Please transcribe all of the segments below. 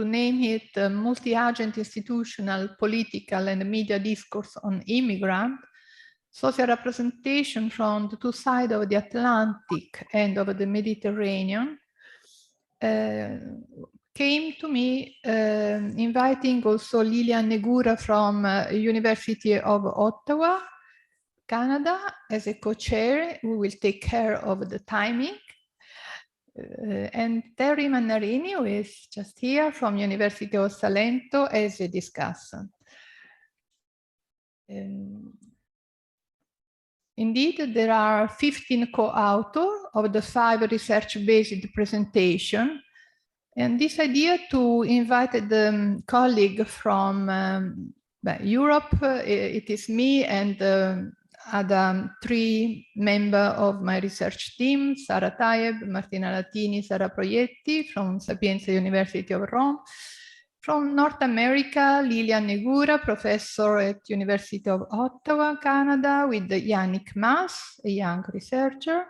name it Multi-Agent Institutional, Political and Media Discourse on Immigrant, social representation from the two sides of the Atlantic and of the Mediterranean, came to me inviting also Lilian Negura from University of Ottawa, Canada, as a co-chair who will take care of the timing. And Terry Mannarini, who is just here from University of Salento, as a discussant. Indeed, there are 15 co-authors of the 5 research-based presentation. And this idea to invite the colleague from Europe, it is me and other 3 members of my research team, Sara Tayeb, Martina Latini, Sara Proietti from Sapienza University of Rome. From North America, Lilian Negura, professor at University of Ottawa, Canada, with Yannick Mas, a young researcher.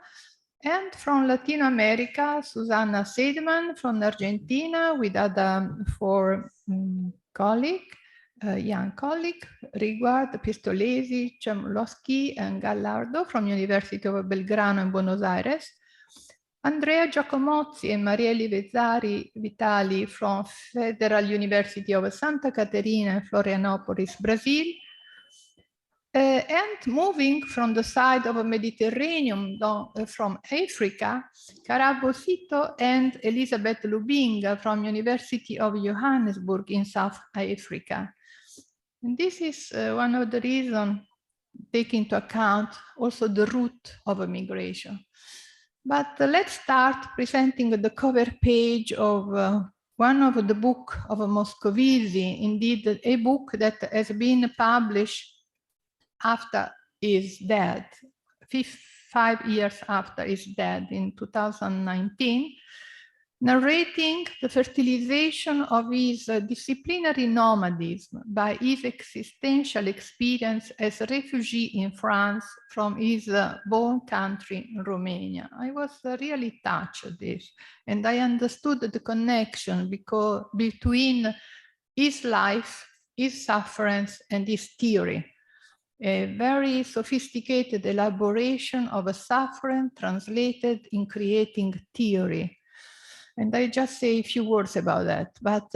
And from Latin America, Susana Seidman from Argentina, with other 4 colleagues. Young colleague, Riguard, Pistolesi, Chamulowski, and Gallardo from University of Belgrano and Buenos Aires. Andrea Giacomozzi and Marieli Vitali from Federal University of Santa Caterina and Florianopolis, Brazil. And moving from the side of the Mediterranean, from Africa, Karabo Sito and Elisabeth Lubinga from University of Johannesburg in South Africa. And this is one of the reasons take into account also the route of migration. But let's start presenting the cover page of one of the book of Moscovici, indeed a book that has been published after his death, 5 years after his death in 2019, narrating the fertilization of his disciplinary nomadism by his existential experience as a refugee in France from his born country, Romania. I was really touched at this, and I understood the connection between his life, his sufferance, and his theory. A very sophisticated elaboration of a suffering translated in creating theory. And I just say a few words about that, but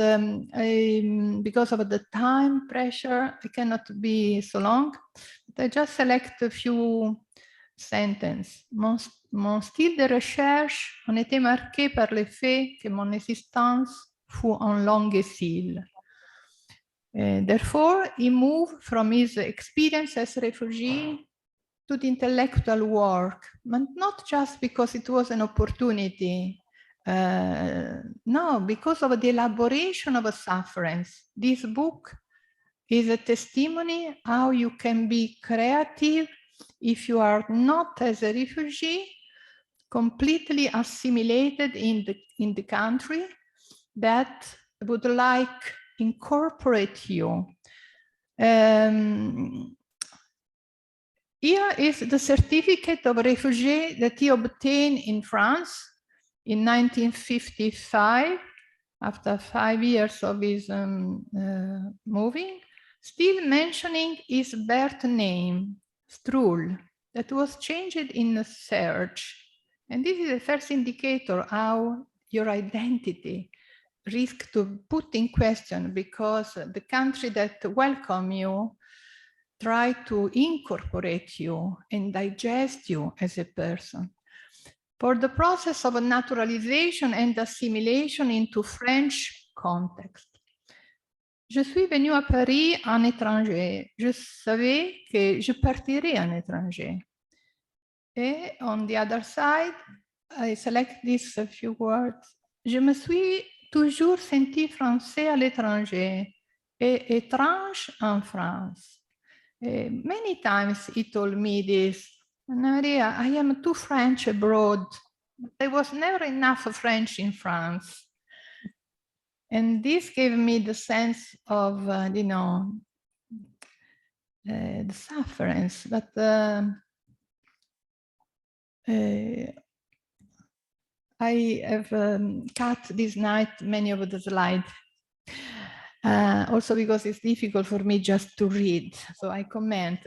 because of the time pressure, I cannot be so long. But I just select a few sentences. Mon style de recherche en était marqué par le fait que mon existence fut en long exil. Therefore, he moved from his experience as a refugee to the intellectual work, but not just because it was an opportunity. No, because of the elaboration of sufferance. This book is a testimony how you can be creative if you are not as a refugee, completely assimilated in the country that would like incorporate you. Here is the certificate of refugee that he obtained in France in 1955, after 5 years of his moving, still mentioning his birth name, Struhl, that was changed in a search. And this is the first indicator how your identity risks to put in question, because the country that welcome you try to incorporate you and digest you as a person. For the process of naturalisation and assimilation into French context. Je suis venu à Paris en étranger. Je savais que je partirais en étranger. Et on the other side, I select these few words. Je me suis toujours senti français à l'étranger et étrange en France. Many times he told me this. Maria, I am too French abroad. There was never enough French in France. And this gave me the sense of, you know, the sufferance. But I have cut this night many of the slides Also because it's difficult for me just to read, so I comment,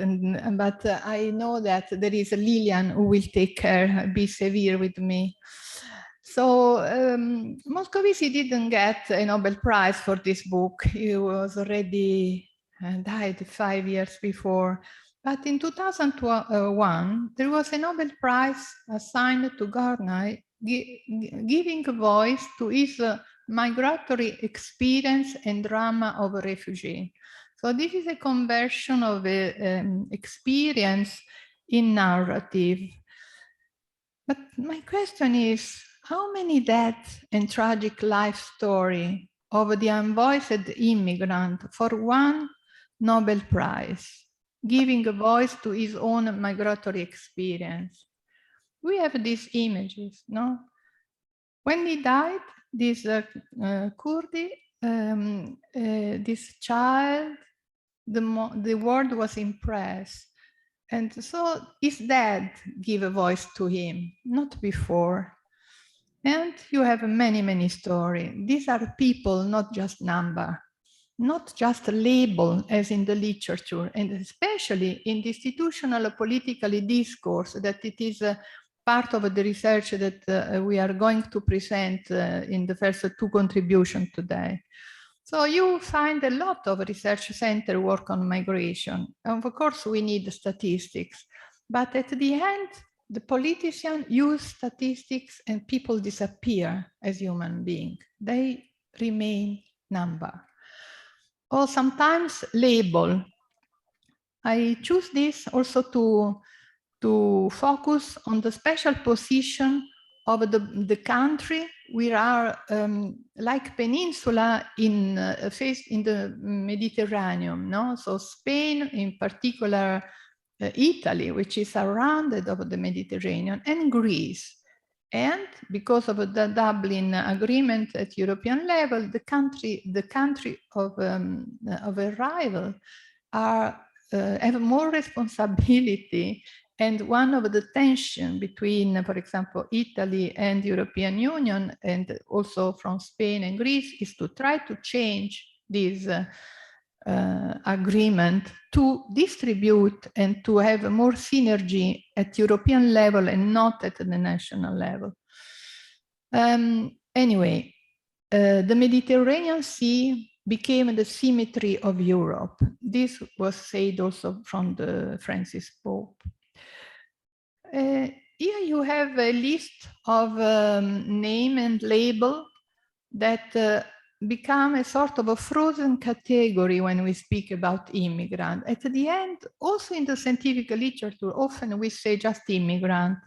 but I know that there is a Lilian who will take care, be severe with me. So Moscovici didn't get a Nobel Prize for this book. He was already died 5 years before. But in 2001, there was a Nobel Prize assigned to Gornay, giving a voice to his migratory experience and drama of a refugee. So this is a conversion of experience in narrative. But my question is, how many deaths and tragic life story of the unvoiced immigrant for one Nobel Prize, giving a voice to his own migratory experience? We have these images, no? When he died, this Kurdi, this child, the world was impressed. And so his dad gave a voice to him, not before. And you have many, many stories. These are people, not just number, not just a label as in the literature, and especially in the institutional political discourse, that it is part of the research that we are going to present in the first two contributions today. So you find a lot of research center work on migration. And of course, we need statistics, but at the end, the politicians use statistics and people disappear as human beings. They remain number. Or sometimes label. I choose this also to focus on the special position of the country. We are like peninsula in the Mediterranean, no? So Spain, in particular, Italy, which is surrounded of the Mediterranean, and Greece. And because of the Dublin Agreement at European level, the country of arrival have more responsibility. And one of the tension between, for example, Italy and European Union, and also from Spain and Greece, is to try to change this agreement to distribute and to have more synergy at European level and not at the national level. Anyway, the Mediterranean Sea became the symmetry of Europe. This was said also from the Francis Pope. Here you have a list of name and label that become a sort of a frozen category when we speak about immigrant. At the end, also in the scientific literature, often we say just immigrant.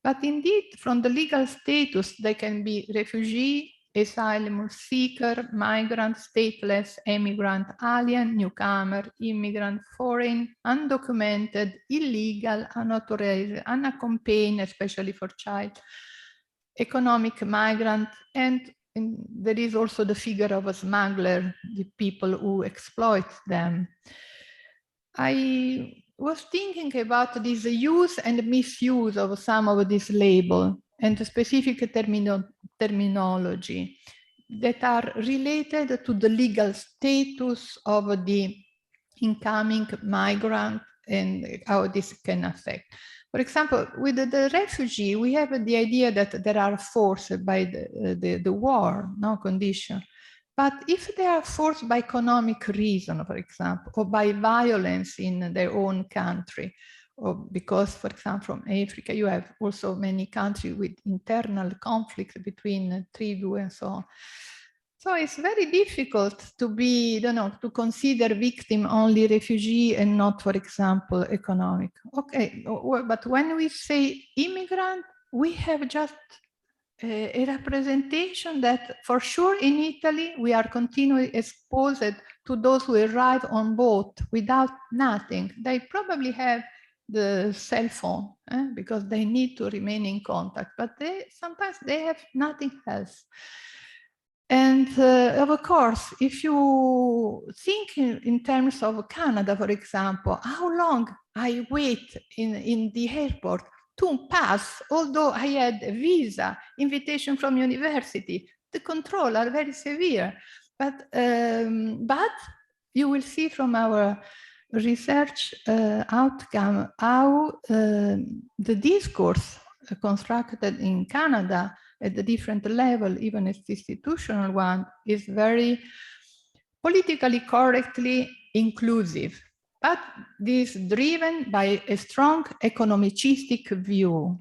But indeed, from the legal status, they can be refugee, asylum seeker, migrant, stateless, immigrant, alien, newcomer, immigrant, foreign, undocumented, illegal, unauthorized, unaccompanied, especially for child, economic migrant, and there is also the figure of a smuggler, the people who exploit them. I was thinking about this use and misuse of some of this label and the specific terminology that are related to the legal status of the incoming migrant and how this can affect. For example, with the refugee, we have the idea that they are forced by the war, no condition. But if they are forced by economic reason, for example, or by violence in their own country, or because, for example, from Africa, you have also many countries with internal conflict between tribes and so on. So it's very difficult to be, to consider victim only refugee and not, for example, economic. Okay, but when we say immigrant, we have just a representation that for sure in Italy, we are continually exposed to those who arrive on boat without nothing. They probably have the cell phone because they need to remain in contact, but sometimes they have nothing else. And of course, if you think in terms of Canada, for example, how long I wait in the airport to pass, although I had a visa, invitation from university, the controls are very severe. But you will see from our research outcome how the discourse constructed in Canada at the different level, even at the institutional one, is very politically correctly inclusive. But this is driven by a strong economicistic view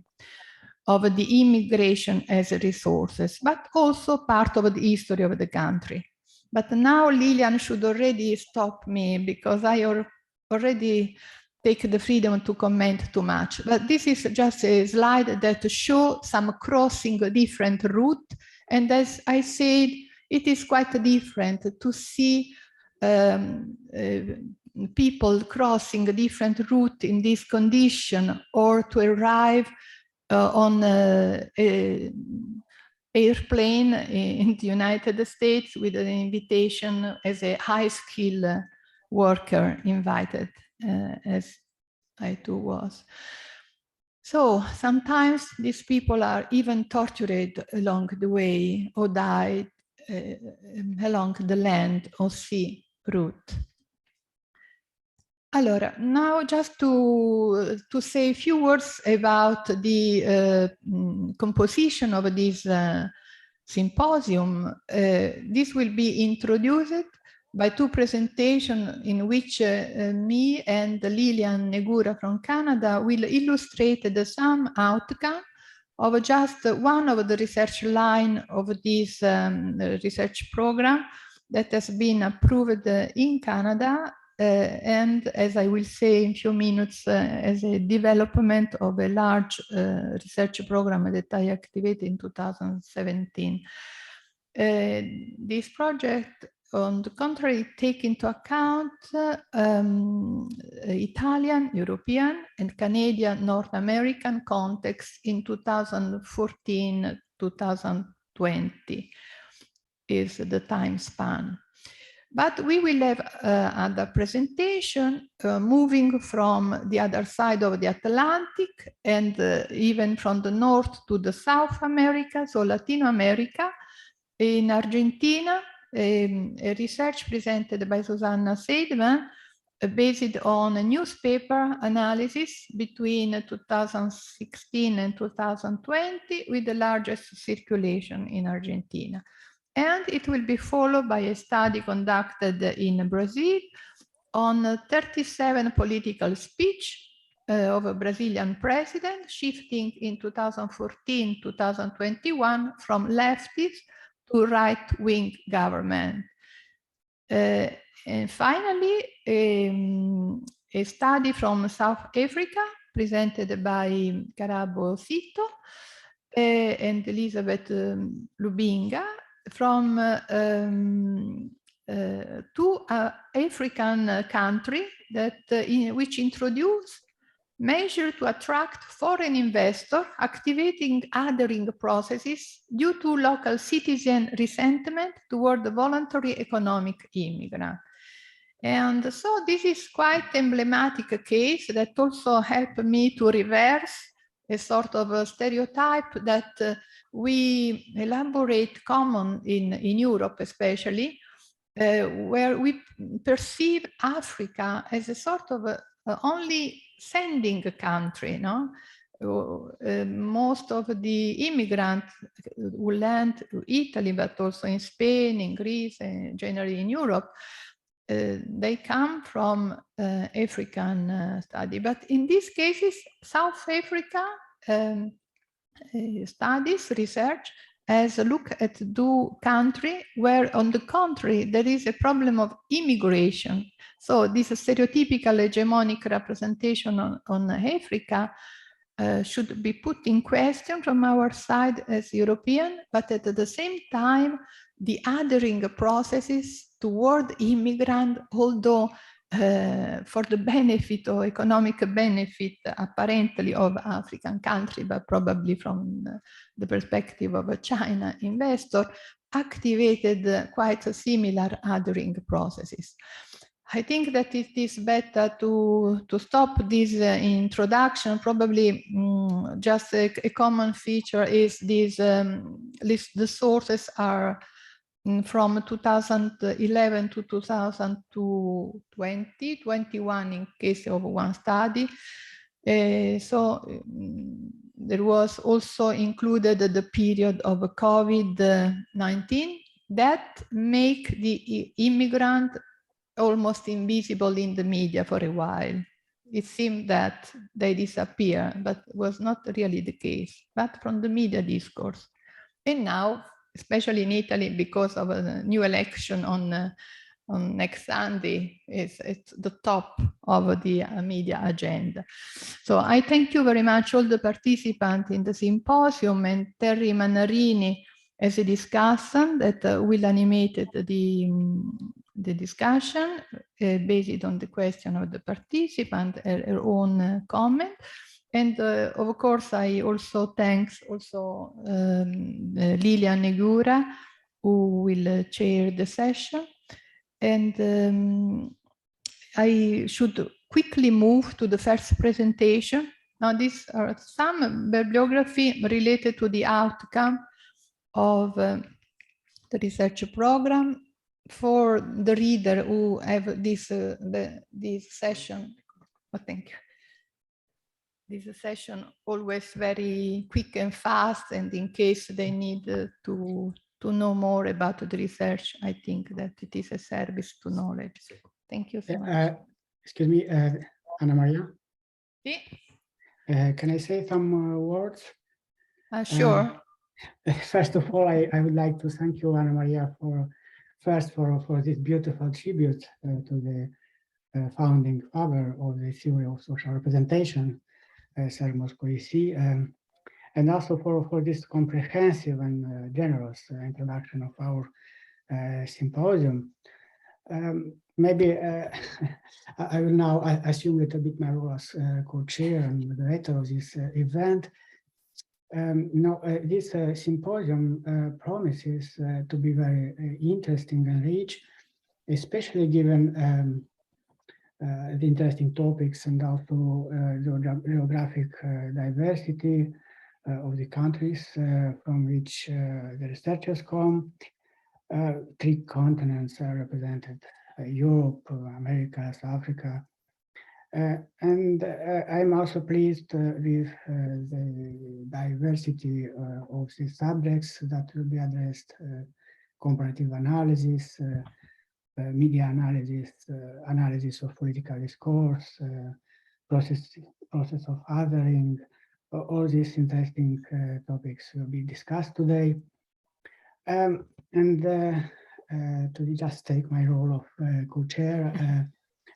of the immigration as resources, but also part of the history of the country. But now Lilian should already stop me because I already take the freedom to comment too much. But this is just a slide that shows some crossing different route. And as I said, it is quite different to see people crossing a different route in this condition or to arrive on an airplane in the United States with an invitation as a high-skill worker invited, as I too was. So sometimes these people are even tortured along the way or died along the land or sea route. Allora, now just to say a few words about the composition of this symposium. This will be introduced by two presentations in which me and Lilian Negura from Canada will illustrate the some outcome of just one of the research line of this research program that has been approved in Canada and, as I will say in a few minutes, as a development of a large research program that I activated in 2017. This project, on the contrary, take into account Italian, European, and Canadian North American context in 2014-2020 is the time span. But we will have other presentation moving from the other side of the Atlantic and even from the north to the South America, so Latin America. In Argentina, a research presented by Susanna Seidman based on a newspaper analysis between 2016 and 2020 with the largest circulation in Argentina. And it will be followed by a study conducted in Brazil on 37 political speech of a Brazilian president, shifting in 2014-2021 from leftist to right-wing government. And finally, a study from South Africa presented by Karabo Sito and Elizabeth Lubinga from two African countries that which introduce measures to attract foreign investors, activating othering processes due to local citizen resentment toward the voluntary economic immigrant. And so this is quite emblematic case that also helped me to reverse a sort of a stereotype that we elaborate common in Europe, especially, where we perceive Africa as a sort of only sending country, no? Most of the immigrants who land to Italy, but also in Spain, in Greece, and generally in Europe, they come from African study. But in these cases, South Africa studies, research, as a look at two countries where, on the contrary, there is a problem of immigration. So this stereotypical hegemonic representation on Africa should be put in question from our side as European, but at the same time, the othering processes toward immigrant, although for the benefit or economic benefit apparently of African country, but probably from the perspective of a China investor, activated quite similar othering processes. I think that it is better to stop this introduction. Probably just a common feature is this the sources are from 2011 to 2020, 21 in case of one study. There was also included the period of COVID-19 that make the immigrant almost invisible in the media for a while. It seemed that they disappear, but was not really the case, but from the media discourse. And now, especially in Italy, because of a new election on next Sunday, it's the top of the media agenda. So I thank you very much, all the participants in the symposium, and Terry Manarini as a discussant that will animate the discussion based on the question of the participant, her own comment. And of course, I also thanks Lilian Negura, who will chair the session. And I should quickly move to the first presentation. Now, these are some bibliography related to the outcome of the research program for the reader who have this session. Oh, thank you. This session always very quick and fast, and in case they need to know more about the research, I think that it is a service to knowledge. Thank you so much. Excuse me, Anna Maria. Sí? Can I say some words? Sure. First of all, I would like to thank you, Anna Maria, for this beautiful tribute to the founding father of the theory of social representation, Serge Moscovici, and also for this comprehensive and generous introduction of our symposium. Maybe I will now assume a little bit my role as co-chair and moderator of this event. This symposium promises to be very interesting and rich, especially given the interesting topics and also geographic diversity of the countries from which the researchers come. 3 continents are represented: Europe, Americas, Africa. And I'm also pleased with the diversity of the subjects that will be addressed: comparative analysis, media analysis, analysis of political discourse, process of othering. All these interesting topics will be discussed today. And to just take my role of co-chair,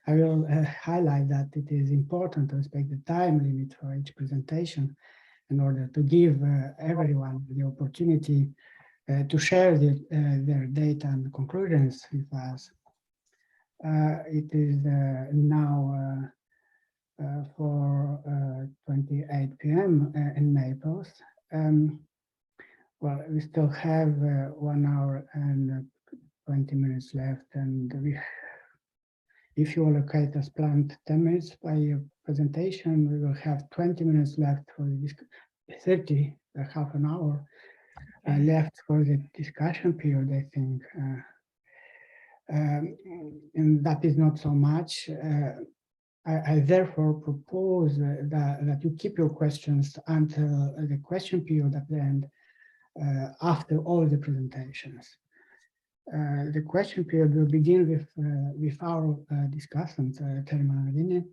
I will highlight that it is important to respect the time limit for each presentation in order to give everyone the opportunity to share their data and conclusions with us. It is now 4:28 p.m. in Naples. Well, we still have 1 hour and 20 minutes left, and if you allocate as planned 10 minutes by your presentation, we will have 20 minutes left for the 30, half an hour left for the discussion period, I think. And that is not so much. I therefore propose that you keep your questions until the question period at the end, after all the presentations. The question period will begin with our discussant, Terry Manarini.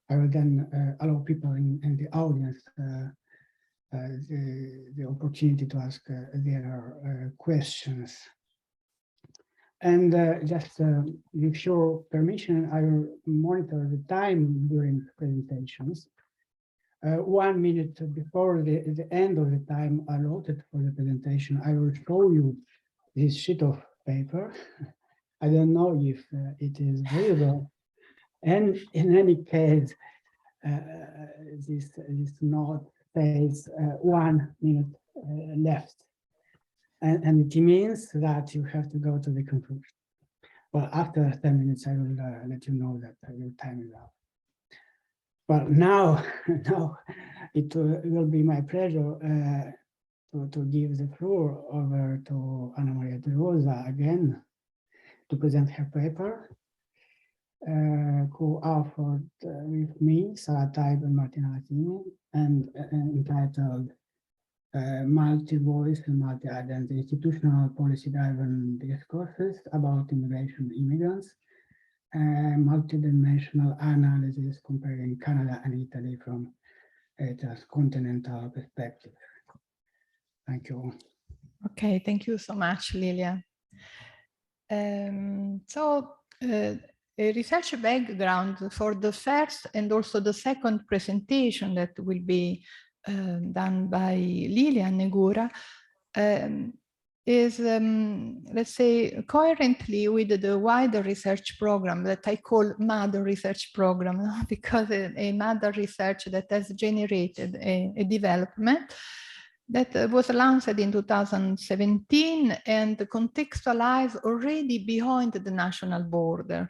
I will then allow people in the audience the opportunity to ask their questions. And just with your permission, I will monitor the time during presentations. 1 minute before the end of the time allotted for the presentation, I will show you this sheet of paper. I don't know if it is visible. And in any case, this note says 1 minute left. And it means that you have to go to the conclusion. Well, after 10 minutes, I will let you know that your time is up. Well, now it will be my pleasure to give the floor over to Anna Maria De Rosa again to present her paper, co-authored with me, Sara Taib and Martina Latini, and entitled Multi-Voice and Multi-Identity Institutional Policy-Driven Discourses about Immigration Immigrants, multidimensional analysis comparing Canada and Italy from a transcontinental perspective. Thank you. Okay, thank you so much, Lilia. A research background for the first and also the second presentation that will be done by Lilia Negura is, let's say, coherently with the wider research program that I call Mother Research Program, because a mother research that has generated a development that was launched in 2017 and contextualized already beyond the national border.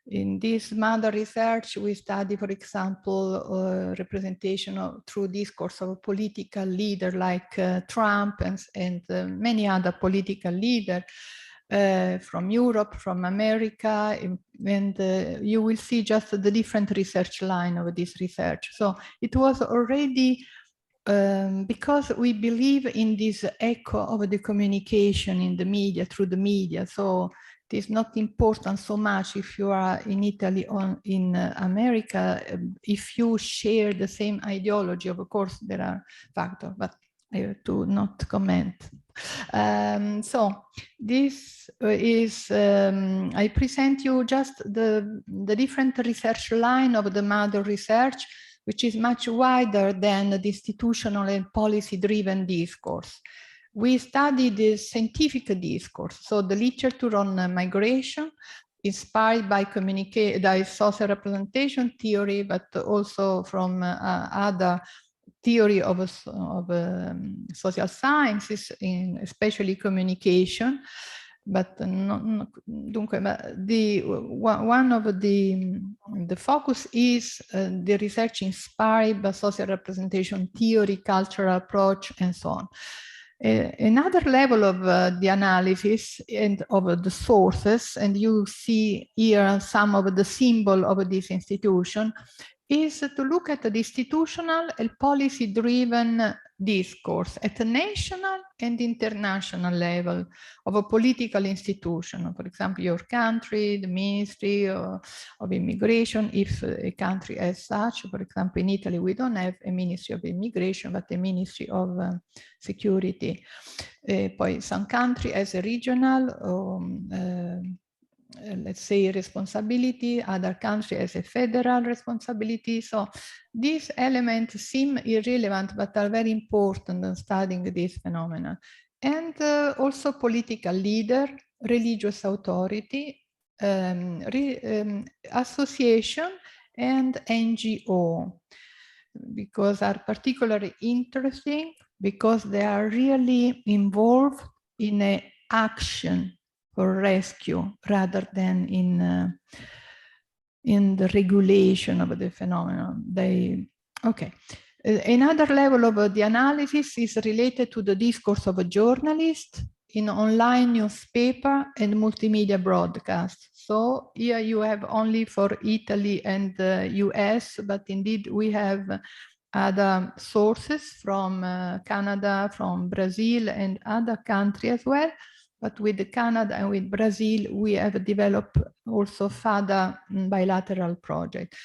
In this mother research, we study, for example, representation through discourse of a political leader like Trump and many other political leaders from Europe, from America, and you will see just the different research line of this research. So it was already because we believe in this echo of the communication in the media, through the media. So it is not important so much if you are in Italy or in America, if you share the same ideology. Of course, there are factors, but I have to not comment. So this is, I present you just the different research line of the mother research, which is much wider than the institutional and policy-driven discourse. We study the scientific discourse, so the literature on migration, inspired by social representation theory, but also from other theory of social sciences, especially communication. But one of the focus is the research inspired by social representation theory, cultural approach, and so on. Another level of the analysis and of the sources, and you see here some of the symbol of this institution, is to look at the institutional and policy-driven discourse at a national and international level of a political institution. For example, your country, the Ministry of Immigration, if a country as such. For example, in Italy, we don't have a Ministry of Immigration, but a Ministry of Security. Poi some country has a regional let's say responsibility, other country has a federal responsibility. So these elements seem irrelevant, but are very important in studying this phenomenon. And also political leader, religious authority, association, and NGO, because are particularly interesting because they are really involved in an action for rescue rather than in the regulation of the phenomenon. Okay. Another level of the analysis is related to the discourse of a journalist in online newspaper and multimedia broadcast. So here you have only for Italy and the US, but indeed we have other sources from Canada, from Brazil, and other countries as well. But with Canada and with Brazil, we have developed also further bilateral projects.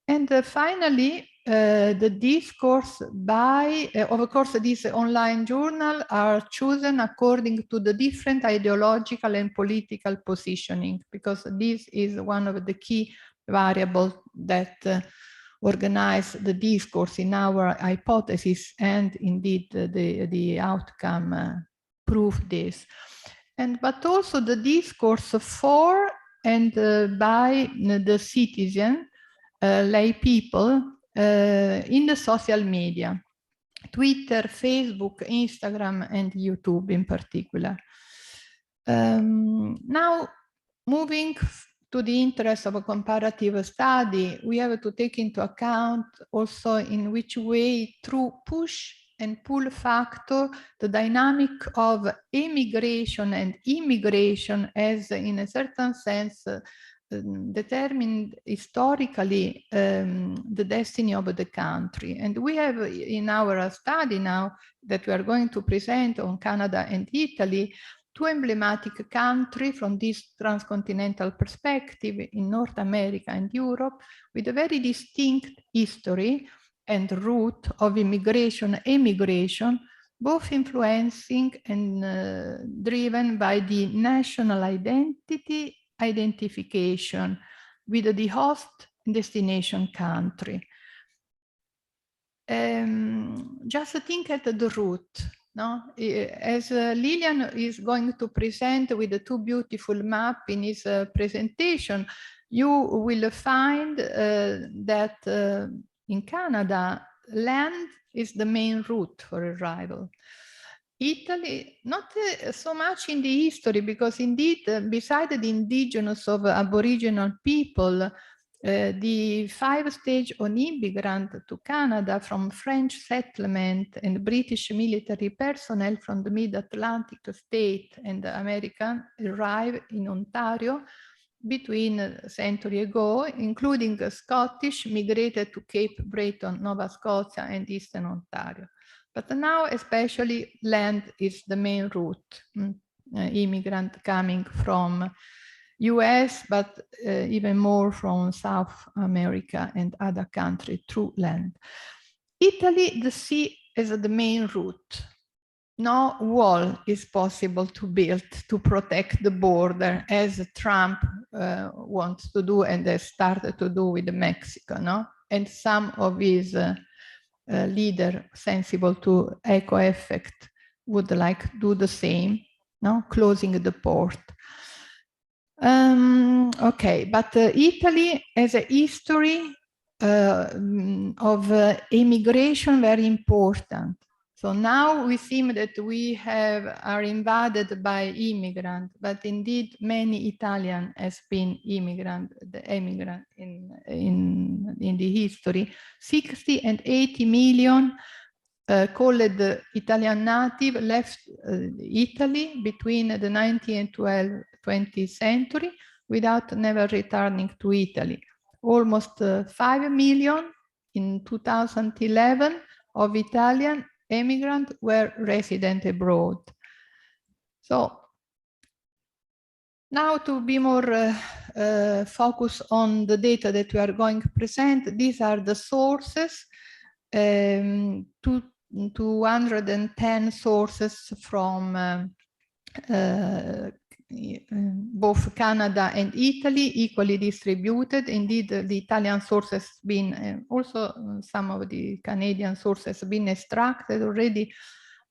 And finally, the discourse by, of course, these online journals are chosen according to the different ideological and political positioning, because this is one of the key variables that organize the discourse in our hypothesis, and indeed the outcome prove this. But also the discourse for and by the citizen, lay people in the social media, Twitter, Facebook, Instagram, and YouTube in particular. Now, moving to the interest of a comparative study, we have to take into account also in which way through push and pull factor, the dynamic of emigration and immigration as, in a certain sense, determined historically the destiny of the country. And we have in our study now that we are going to present on Canada and Italy, two emblematic countries from this transcontinental perspective in North America and Europe, with a very distinct history and root of immigration, emigration, both influencing and driven by the national identification with the host destination country. Just think at the root. No? As Lilian is going to present with the two beautiful maps in his presentation, you will find that in Canada, land is the main route for arrival. Italy, not so much in the history, because indeed, beside the indigenous of Aboriginal people, the 5 stage on immigrant to Canada from French settlement and British military personnel from the mid-Atlantic state and American arrived in Ontario between a century ago, including Scottish migrated to Cape Breton, Nova Scotia and Eastern Ontario. But now especially land is the main route, immigrant coming from US, but even more from South America and other countries through land. Italy, the sea is the main route. No wall is possible to build to protect the border, as Trump wants to do and has started to do with Mexico, no? And some of his leaders sensible to eco effect would like to do the same, no? Closing the port. Okay, but Italy has a history of immigration very important. So now we seem that we are invaded by immigrants, but indeed many Italians has been immigrant in the history. 60 and 80 million called Italian native left Italy between the 19th and 20th century without never returning to Italy. Almost 5 million in 2011 of Italian immigrants were resident abroad. So now to be more focused on the data that we are going to present, these are the sources, 210 sources from both Canada and Italy, equally distributed. Indeed, the Italian sources have been, also some of the Canadian sources have been extracted already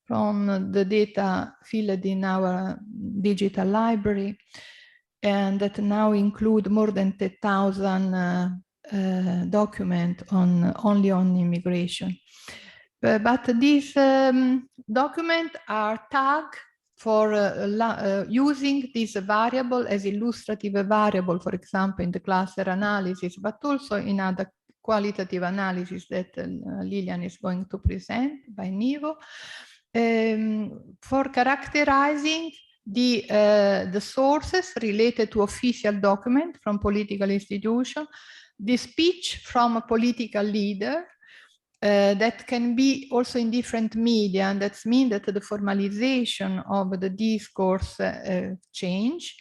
from the data filled in our digital library, and that now include more than 10,000 documents only on immigration. But these documents are tagged for using this variable as illustrative variable, for example, in the cluster analysis, but also in other qualitative analysis that Lilian is going to present by Nivo, for characterizing the sources related to official document from political institution, the speech from a political leader, that can be also in different media, and that means that the formalization of the discourse change,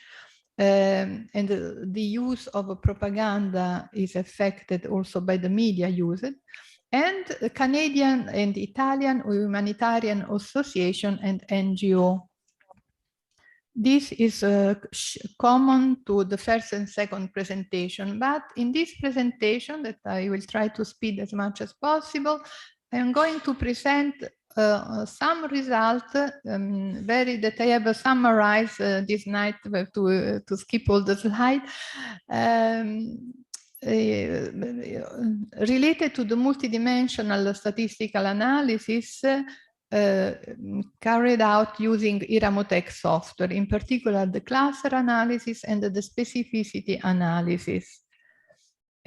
and the use of propaganda is affected also by the media used, and the Canadian and Italian humanitarian association and NGO. This is common to the first and second presentation, but in this presentation that I will try to speed as much as possible, I'm going to present some results that I have summarized this night to skip all the slides, related to the multidimensional statistical analysis carried out using Iramotech software, in particular the cluster analysis and the specificity analysis.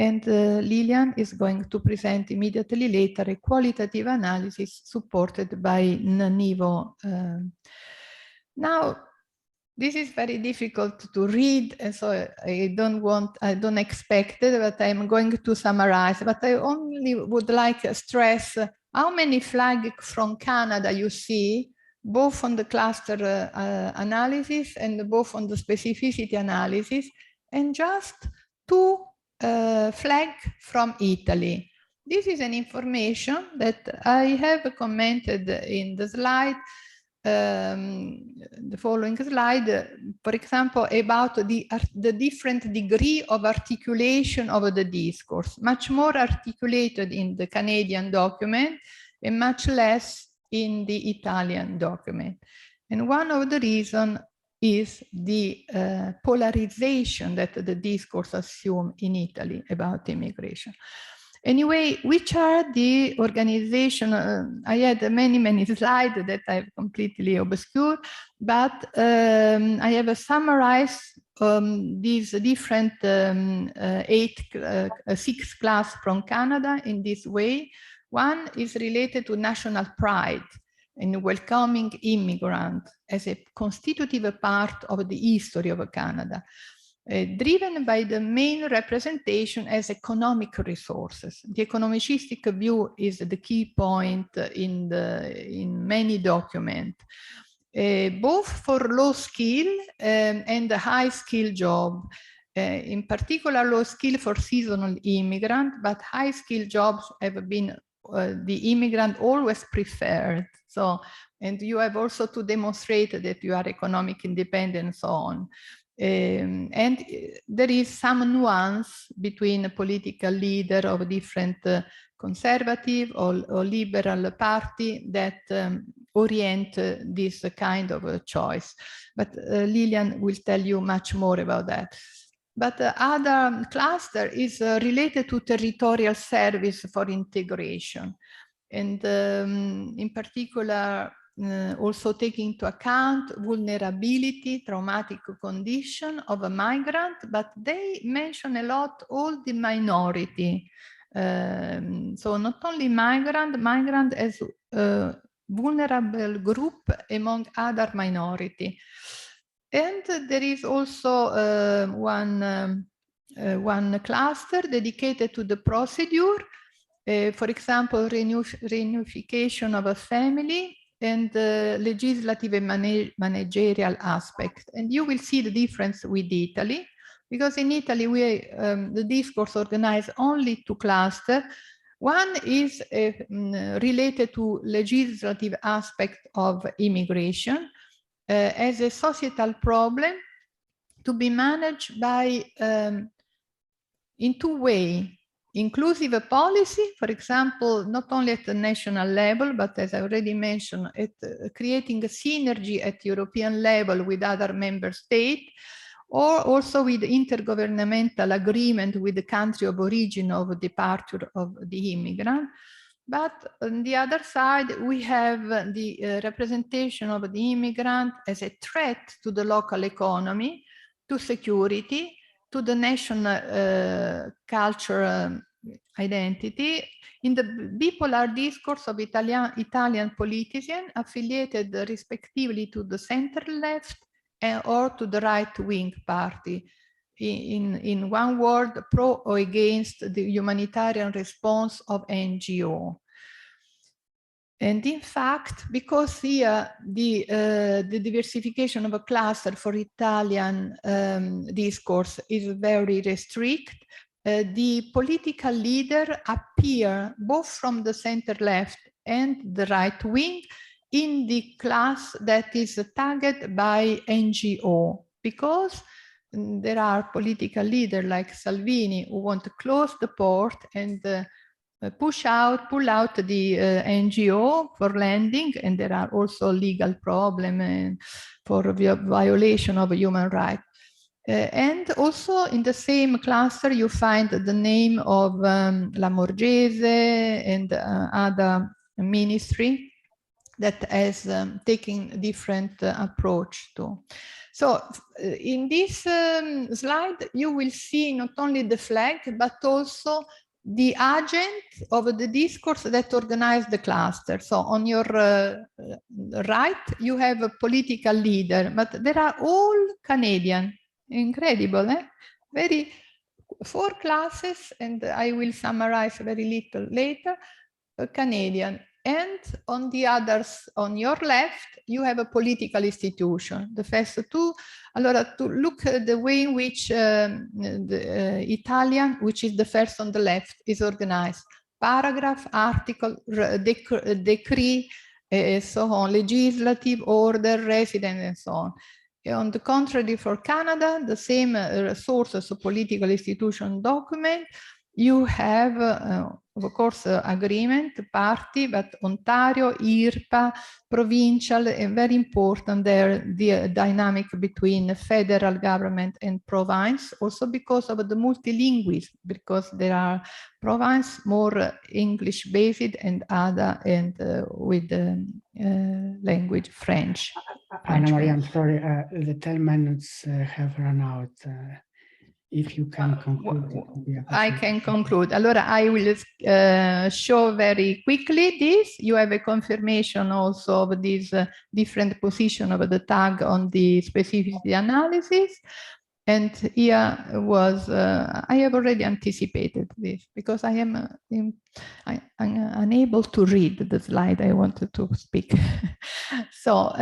And Lilian is going to present immediately later a qualitative analysis supported by Nivo. Now, this is very difficult to read, and so I don't expect it, but I'm going to summarize. But I only would like to stress how many flags from Canada you see, both on the cluster analysis and both on the specificity analysis, and just 2 flags from Italy. This is an information that I have commented in the slide, the following slide, for example, about the different degree of articulation of the discourse, much more articulated in the Canadian document and much less in the Italian document. And one of the reasons is the polarization that the discourse assumes in Italy about immigration. Anyway, which are the organizations? I had many slides that I've completely obscured, but I have summarized these different 6 classes from Canada in this way. One is related to national pride and welcoming immigrants as a constitutive part of the history of Canada. Driven by the main representation as economic resources. The economicistic view is the key point in many documents, both for low skill and high skill job. In particular, low skill for seasonal immigrant, but high skill jobs have been the immigrant always preferred. So, and you have also to demonstrate that you are economic independent and so on. And there is some nuance between a political leader of different conservative or liberal party that orient this kind of choice. But Lilian will tell you much more about that. But the other cluster is related to territorial service for integration. And in particular, also taking into account vulnerability, traumatic condition of a migrant, but they mention a lot all the minority. So not only migrant as a vulnerable group among other minority. And there is also one cluster dedicated to the procedure, for example, reunification of a family, and legislative and managerial aspect. And you will see the difference with Italy, because in Italy, the discourse organized only 2 clusters. One is related to legislative aspect of immigration as a societal problem to be managed by in 2 ways. Inclusive policy, for example, not only at the national level, but as I already mentioned, at creating a synergy at European level with other member states, or also with intergovernmental agreement with the country of origin of departure of the immigrant. But on the other side, we have the representation of the immigrant as a threat to the local economy, to security, to the national cultural identity, in the bipolar discourse of Italian politicians affiliated respectively to the center left or to the right-wing party. In one word, pro or against the humanitarian response of NGO. And in fact, because here the diversification of a cluster for Italian discourse is very restricted, the political leader appear both from the center left and the right wing in the class that is tagged by NGO, because there are political leaders like Salvini who want to close the port and pull out the NGO for landing, and there are also legal problems for violation of human rights. And also in the same cluster, you find the name of Lamorgese and other ministry that has taken different approach to. So in this slide, you will see not only the flag, but also the agent of the discourse that organized the cluster. So on your right, you have a political leader, but they are all Canadian. Incredible, eh? Very 4 classes, and I will summarize very little later, Canadian. And on the others, on your left, you have a political institution. The first two, allora, to look at the way in which the Italian, which is the first on the left, is organized. Paragraph, article, decree, so on, legislative, order, resident, and so on. On the contrary, for Canada, the same sources of political institution document, you have, of course, agreement, party, but Ontario, IRPA, provincial, and very important there, the dynamic between federal government and province, also because of the multilingualism, because there are province more English-based and other, and with the language French. Anna Maria, I'm sorry, the 10 minutes have run out. If you can conclude, it would be I can conclude. Allora, I will show very quickly this. You have a confirmation also of this different position of the tag on the specificity analysis. And here was, I have already anticipated this because I am I'm unable to read the slide I wanted to speak. So,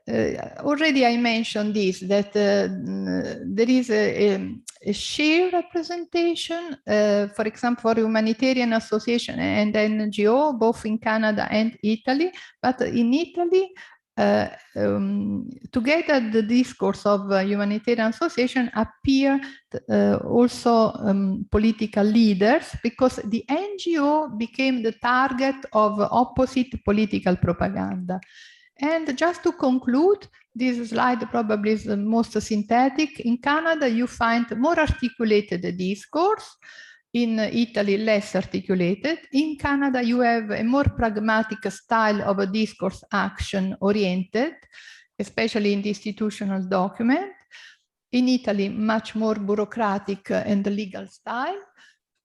already I mentioned this, that there is a sheer representation, for example, for humanitarian association and NGO, both in Canada and Italy, but in Italy, together the discourse of humanitarian association appear also political leaders, because the NGO became the target of opposite political propaganda. And just to conclude, this slide probably is the most synthetic. In Canada, you find more articulated discourse. In Italy, less articulated. In Canada, you have a more pragmatic style of a discourse action oriented, especially in the institutional document. In Italy, much more bureaucratic and legal style.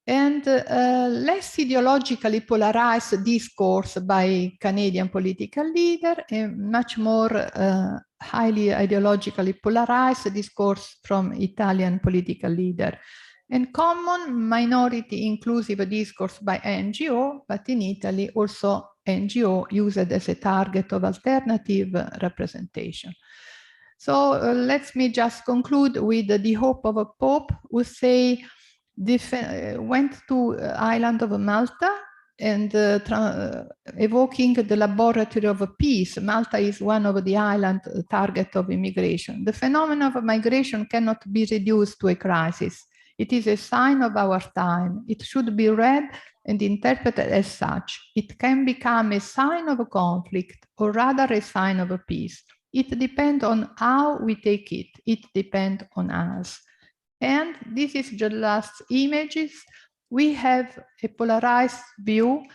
And less ideologically polarized discourse by Canadian political leader, and much more highly ideologically polarized discourse from Italian political leader. And common minority inclusive discourse by NGO, but in Italy also NGO used as a target of alternative representation. So let me just conclude with the hope of a Pope who say, went to island of Malta and evoking the laboratory of peace. Malta is one of the island target of immigration. The phenomenon of migration cannot be reduced to a crisis. It is a sign of our time. It should be read and interpreted as such. It can become a sign of a conflict, or rather a sign of a peace. It depends on how we take it. It depends on us. And this is the last images. We have a polarized view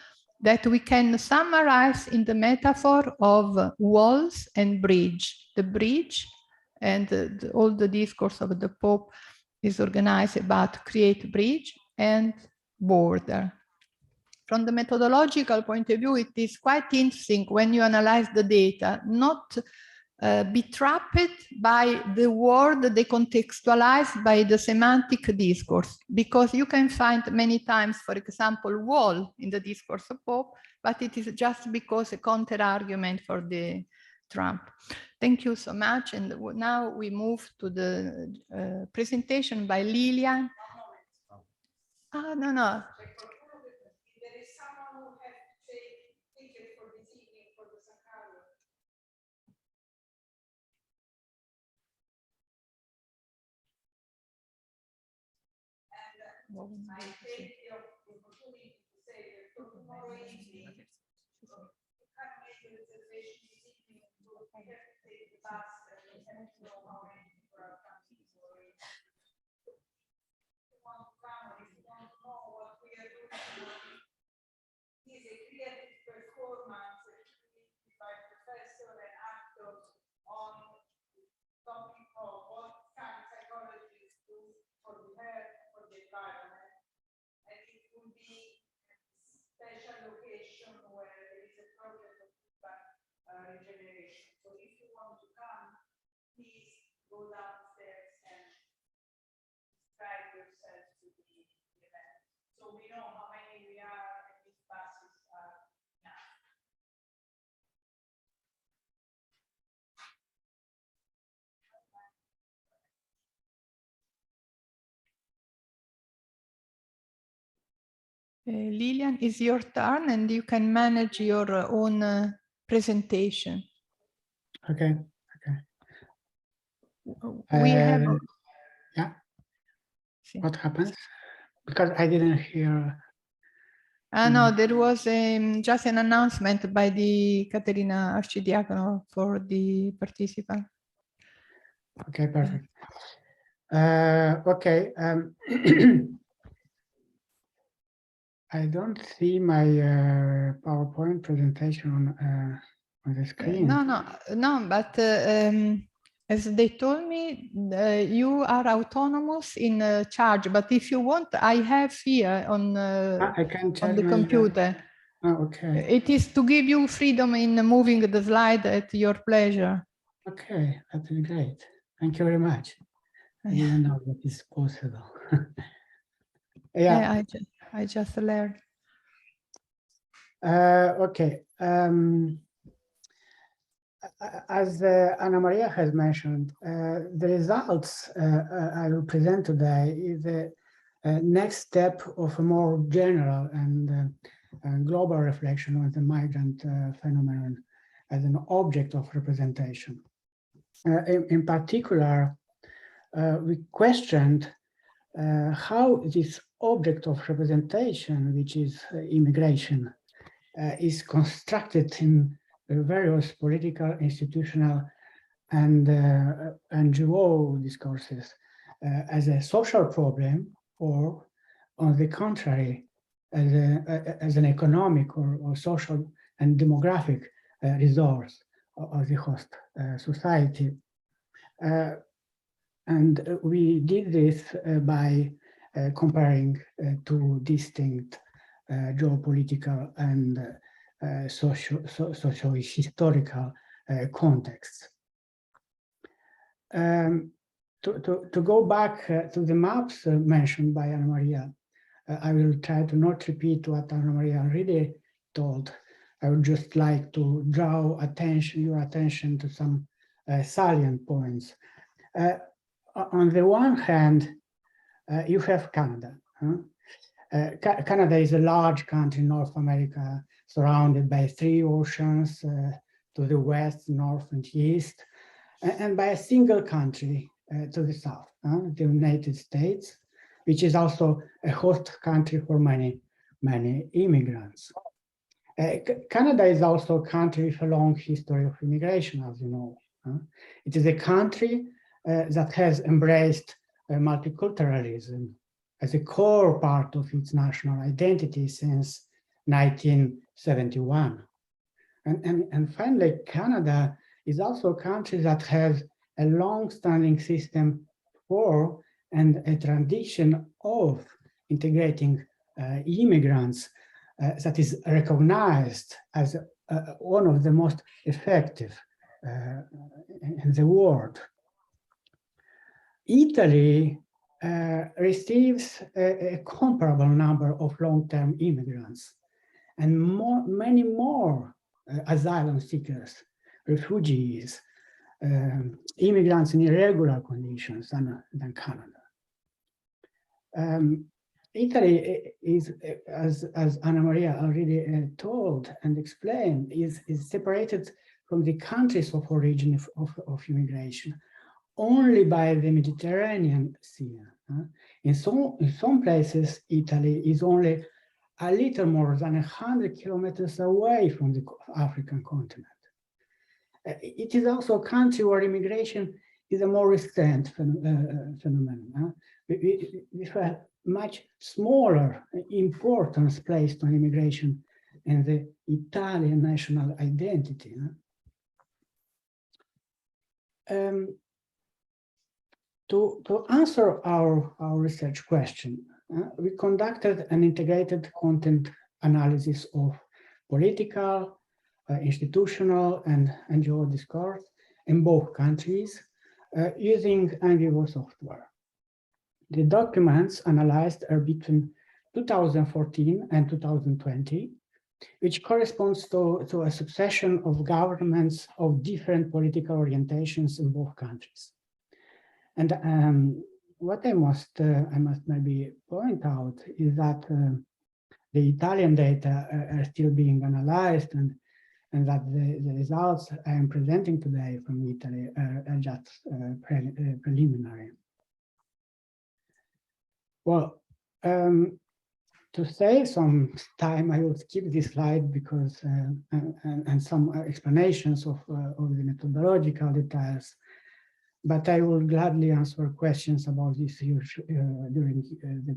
that we can summarize in the metaphor of walls and bridge. The bridge and all the discourse of the Pope is organized about create bridge and border. From the methodological point of view, it is quite interesting when you analyze the data, not be trapped by the word decontextualized by the semantic discourse, because you can find many times, for example, wall in the discourse of Pope, but it is just because a counter argument for the Trump. Thank you so much. And now we move to the presentation by Lilian. Ah, no, no. There is someone who has to take ticket for this evening for the Saccario. And I take the opportunity to say that tomorrow evening, you can't make a reservation this evening, you have to take the bus and you have to know how many people are coming. If you want to come, if you want to know what we are doing tonight, it is a creative performance by professor and actors on please go downstairs and subscribe yourself to the event. So we know how many we are and which buses are now. Lilian, it's your turn and you can manage your own presentation. Okay. We have... Yeah. Sì. What happens? Because I didn't hear. No, there was just an announcement by the Caterina Arcidiacono for the participant. Okay, perfect. Okay. I don't see my PowerPoint presentation on the screen. No, but as they told me, you are autonomous in charge, but if you want, I have here on, I can on the computer. Oh, okay. It is to give you freedom in moving the slide at your pleasure. Okay, that is great. Thank you very much. I didn't know that is possible. Yeah. I just learned. Okay. As Anna Maria has mentioned, the results I will present today is the next step of a more general and global reflection on the migrant phenomenon as an object of representation. In particular, we questioned how this object of representation, which is immigration, is constructed in various political, institutional, and NGO discourses as a social problem, or on the contrary, as an economic or social and demographic resource of the host society. And we did this by comparing two distinct geopolitical and socio-historical contexts. To go back to the maps mentioned by Anna Maria, I will try to not repeat what Anna Maria already told. I would just like to draw your attention to some salient points. On the one hand, you have Canada. Canada is a large country in North America, surrounded by 3 oceans to the west, north, and east, and by a single country to the south, the United States, which is also a host country for many immigrants. Canada is also a country with a long history of immigration, as you know. It is a country that has embraced multiculturalism as a core part of its national identity since 1971. And finally, Canada is also a country that has a long-standing system for and a tradition of integrating immigrants that is recognized as one of the most effective in the world. Italy receives a comparable number of long-term immigrants and many more asylum seekers, refugees, immigrants in irregular conditions than Canada. Italy is, as Anna Maria already told and explained, is separated from the countries of origin of immigration only by the Mediterranean Sea. In some places, Italy is only a little more than 100 kilometers away from the African continent. It is also a country where immigration is a more recent phenomenon. With a much smaller importance placed on immigration and the Italian national identity. To answer our research question, we conducted an integrated content analysis of political, institutional, and NGO discourse in both countries using NVivo software. The documents analyzed are between 2014 and 2020, which corresponds to a succession of governments of different political orientations in both countries. And what I must maybe point out is that the Italian data are still being analyzed, and that the results I am presenting today from Italy are just preliminary. Well, to save some time, I will skip this slide because and some explanations of the methodological details, but I will gladly answer questions about this during the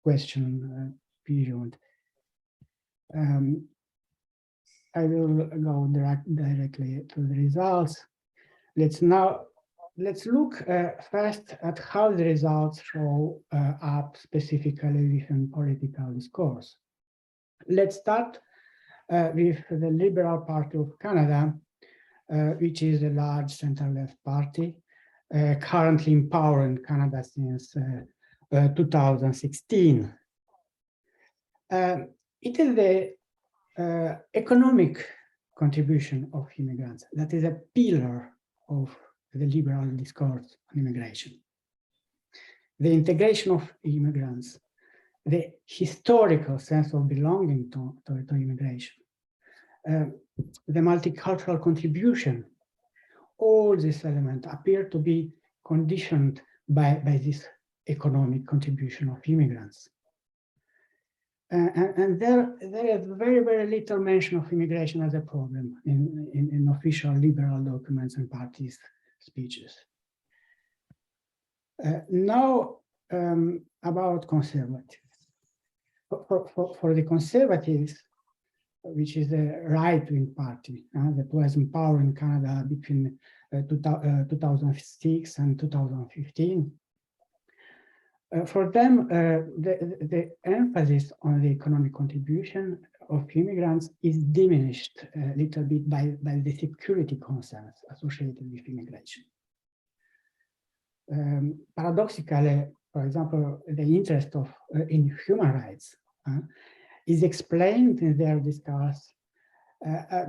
question period. I will go directly to the results. Let's look first at how the results show up specifically within political discourse. Let's start with the Liberal Party of Canada, which is a large center-left party, currently in power in Canada since 2016. It is the economic contribution of immigrants that is a pillar of the liberal discourse on immigration. The integration of immigrants, the historical sense of belonging to immigration, the multicultural contribution, all these elements appear to be conditioned by this economic contribution of immigrants. And there is very, very little mention of immigration as a problem in official liberal documents and parties' speeches. Now, about conservatives. For the conservatives, which is a right-wing party that was in power in Canada between 2006 and 2015, for them, the emphasis on the economic contribution of immigrants is diminished a little bit by the security concerns associated with immigration. Paradoxically, for example, the interest in human rights is explained in their discourse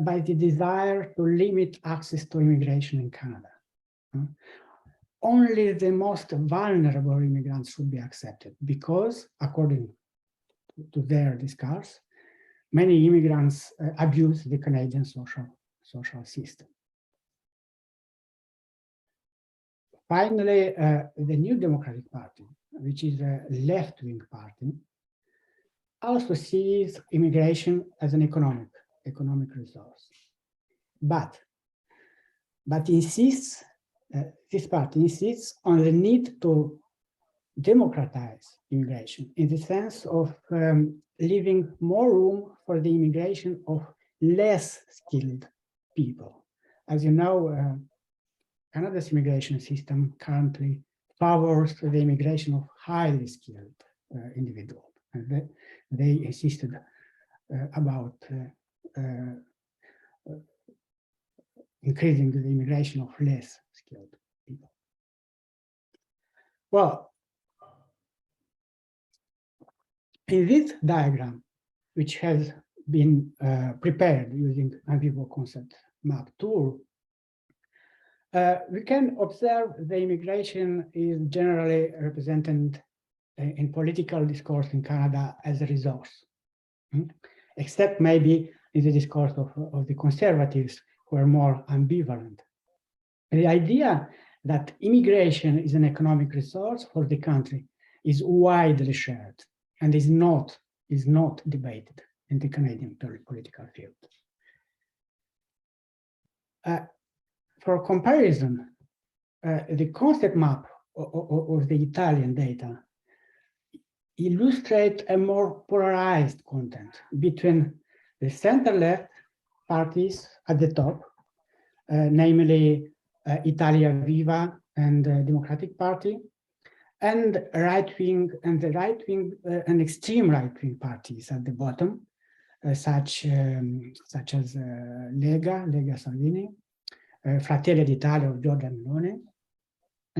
by the desire to limit access to immigration in Canada. Only the most vulnerable immigrants should be accepted because, according to their discourse, many immigrants abuse the Canadian social system. Finally, the New Democratic Party, which is a left-wing party, also sees immigration as an economic resource, but insists. This party insists on the need to democratize immigration in the sense of leaving more room for the immigration of less skilled people. As you know, Canada's immigration system currently favors the immigration of highly skilled individuals. And they insisted about increasing the immigration of less skilled people. Well, in this diagram, which has been prepared using NVivo concept map tool, we can observe the immigration is generally represented in political discourse in Canada as a resource, except maybe in the discourse of the conservatives, who are more ambivalent. The idea that immigration is an economic resource for the country is widely shared and is not debated in the Canadian political field. For comparison, the concept map of the Italian data illustrates a more polarized content between the center-left parties at the top, namely Italia Viva and the Democratic Party, and right-wing and the right-wing and extreme right-wing parties at the bottom, such as Lega Salvini, Fratelli d'Italia of Giorgia Meloni,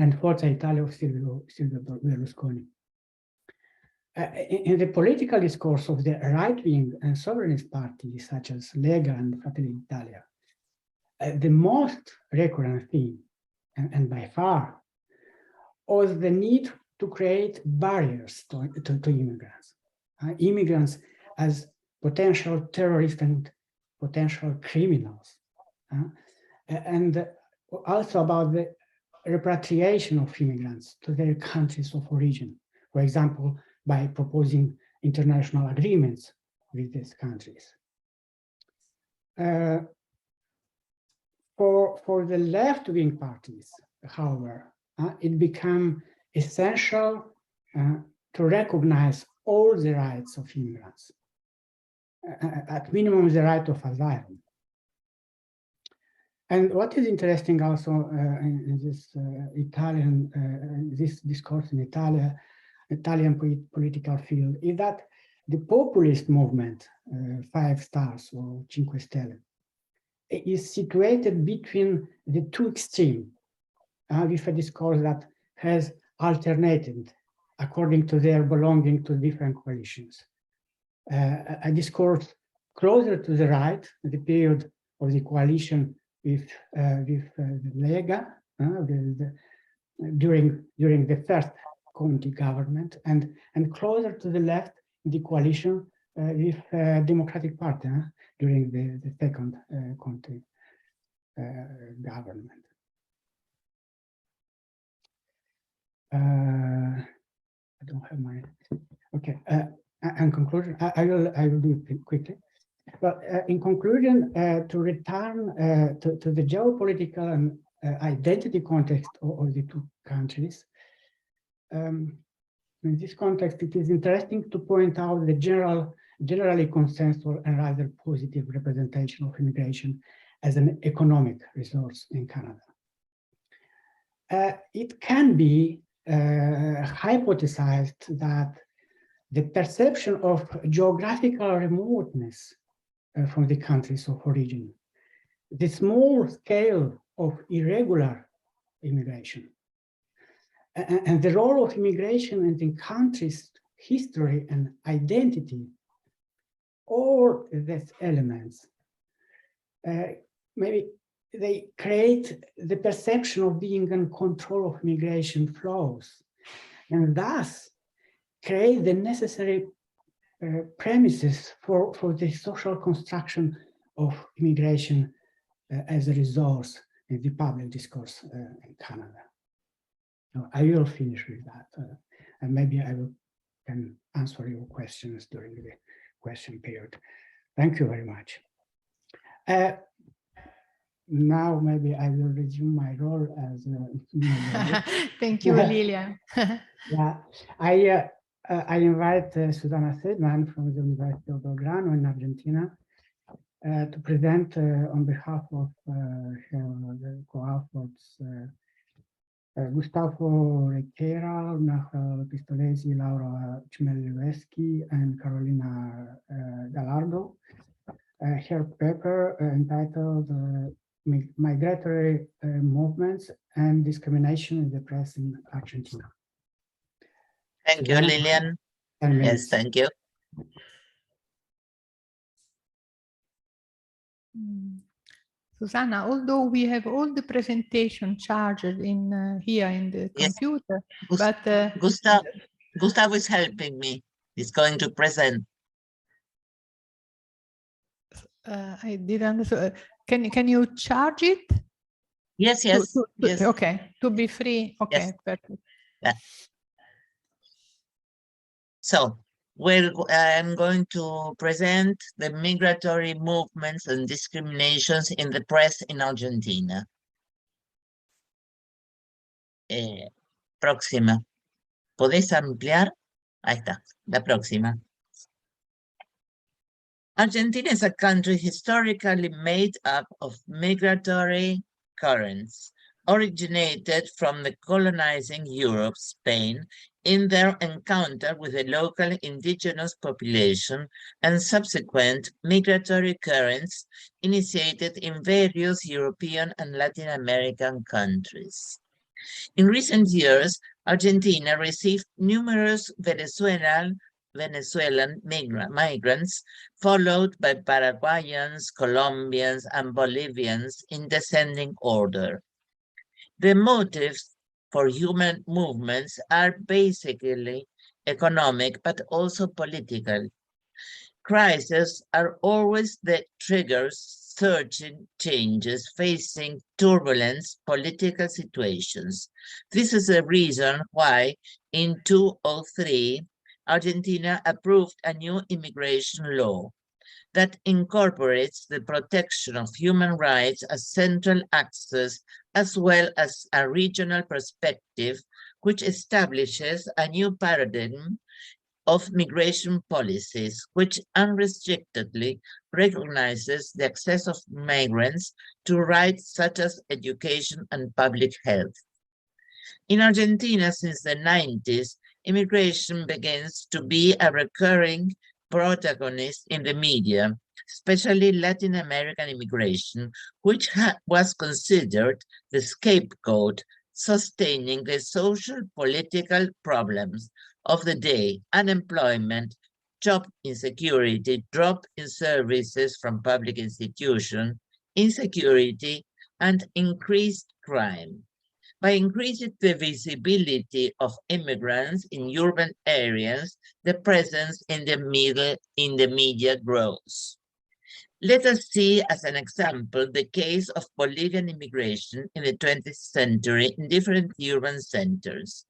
and Forza Italia of Silvio Berlusconi. In the political discourse of the right-wing and sovereignist parties, such as Lega and Fratelli d'Italia, the most recurrent theme, and by far, was the need to create barriers to immigrants. Immigrants as potential terrorists and potential criminals. And also about the repatriation of immigrants to their countries of origin, for example, by proposing international agreements with these countries. For the left-wing parties, however, it became essential to recognize all the rights of immigrants, at minimum the right of asylum. And what is interesting also in this this discourse in Italian political field is that the populist movement, 5 stars or Cinque Stelle, is situated between the two extremes, with a discourse that has alternated according to their belonging to different coalitions. A discourse closer to the right, the period of the coalition with the Lega during the first Conte government, and closer to the left, the coalition with Democratic Party during the second Conte government. I don't have my, okay. In conclusion, I will do it quickly. But in conclusion, to return to the geopolitical and identity context of the two countries, in this context, it is interesting to point out the generally consensual and rather positive representation of immigration as an economic resource in Canada. It can be hypothesized that the perception of geographical remoteness from the countries of origin, the small scale of irregular immigration, and the role of immigration in the country's history and identity, all these elements, maybe they create the perception of being in control of migration flows, and thus create the necessary premises for the social construction of immigration as a resource in the public discourse in Canada. Now, I will finish with that, and maybe I can answer your questions during the question period. Thank you very much. Now maybe I will resume my role as Thank you, Lilian. Yeah, I invite Susana Sedman from the University of Belgrano in Argentina to present on behalf of her co-authors Gustavo Requera, Nahel Pistolesi, Laura Chmelevski, and Carolina Gallardo. Her paper entitled Migratory Movements and Discrimination in the Press in Argentina. Thank you, Lilian. Yes, thank you. Susanna, although we have all the presentation charged in here in the computer, but Gustavo is helping me. He's going to present. I didn't understand. Can you charge it? Yes, yes, yes. Okay, to be free. Okay, yes. Perfect. Yeah. So, I'm going to present the migratory movements and discriminations in the press in Argentina. Próxima. ¿Podés ampliar? Ahí está, la próxima. Argentina is a country historically made up of migratory currents originated from the colonizing Europe, Spain, in their encounter with the local indigenous population and subsequent migratory currents initiated in various European and Latin American countries. In recent years, Argentina received numerous Venezuelan migrants, followed by Paraguayans, Colombians, and Bolivians in descending order. The motives for human movements are basically economic, but also political. Crises are always the triggers, surging changes, facing turbulent political situations. This is the reason why in 2003, Argentina approved a new immigration law that incorporates the protection of human rights as central axis, as well as a regional perspective, which establishes a new paradigm of migration policies, which unrestrictedly recognizes the access of migrants to rights such as education and public health. In Argentina, since the 90s, immigration begins to be a recurring protagonist in the media, especially Latin American immigration, which was considered the scapegoat sustaining the social political problems of the day: unemployment, job insecurity, drop in services from public institutions, insecurity, and increased crime. By increasing the visibility of immigrants in urban areas, the presence in the media grows. Let us see as an example the case of Bolivian immigration in the 20th century in different urban centers.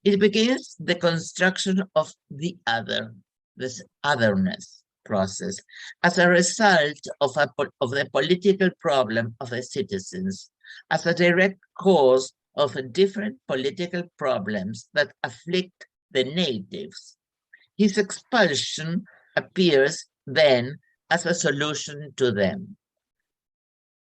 It begins the construction of the other, this otherness process, as a result of the political problem of the citizens, as a direct cause of different political problems that afflict the natives. His expulsion appears then as a solution to them.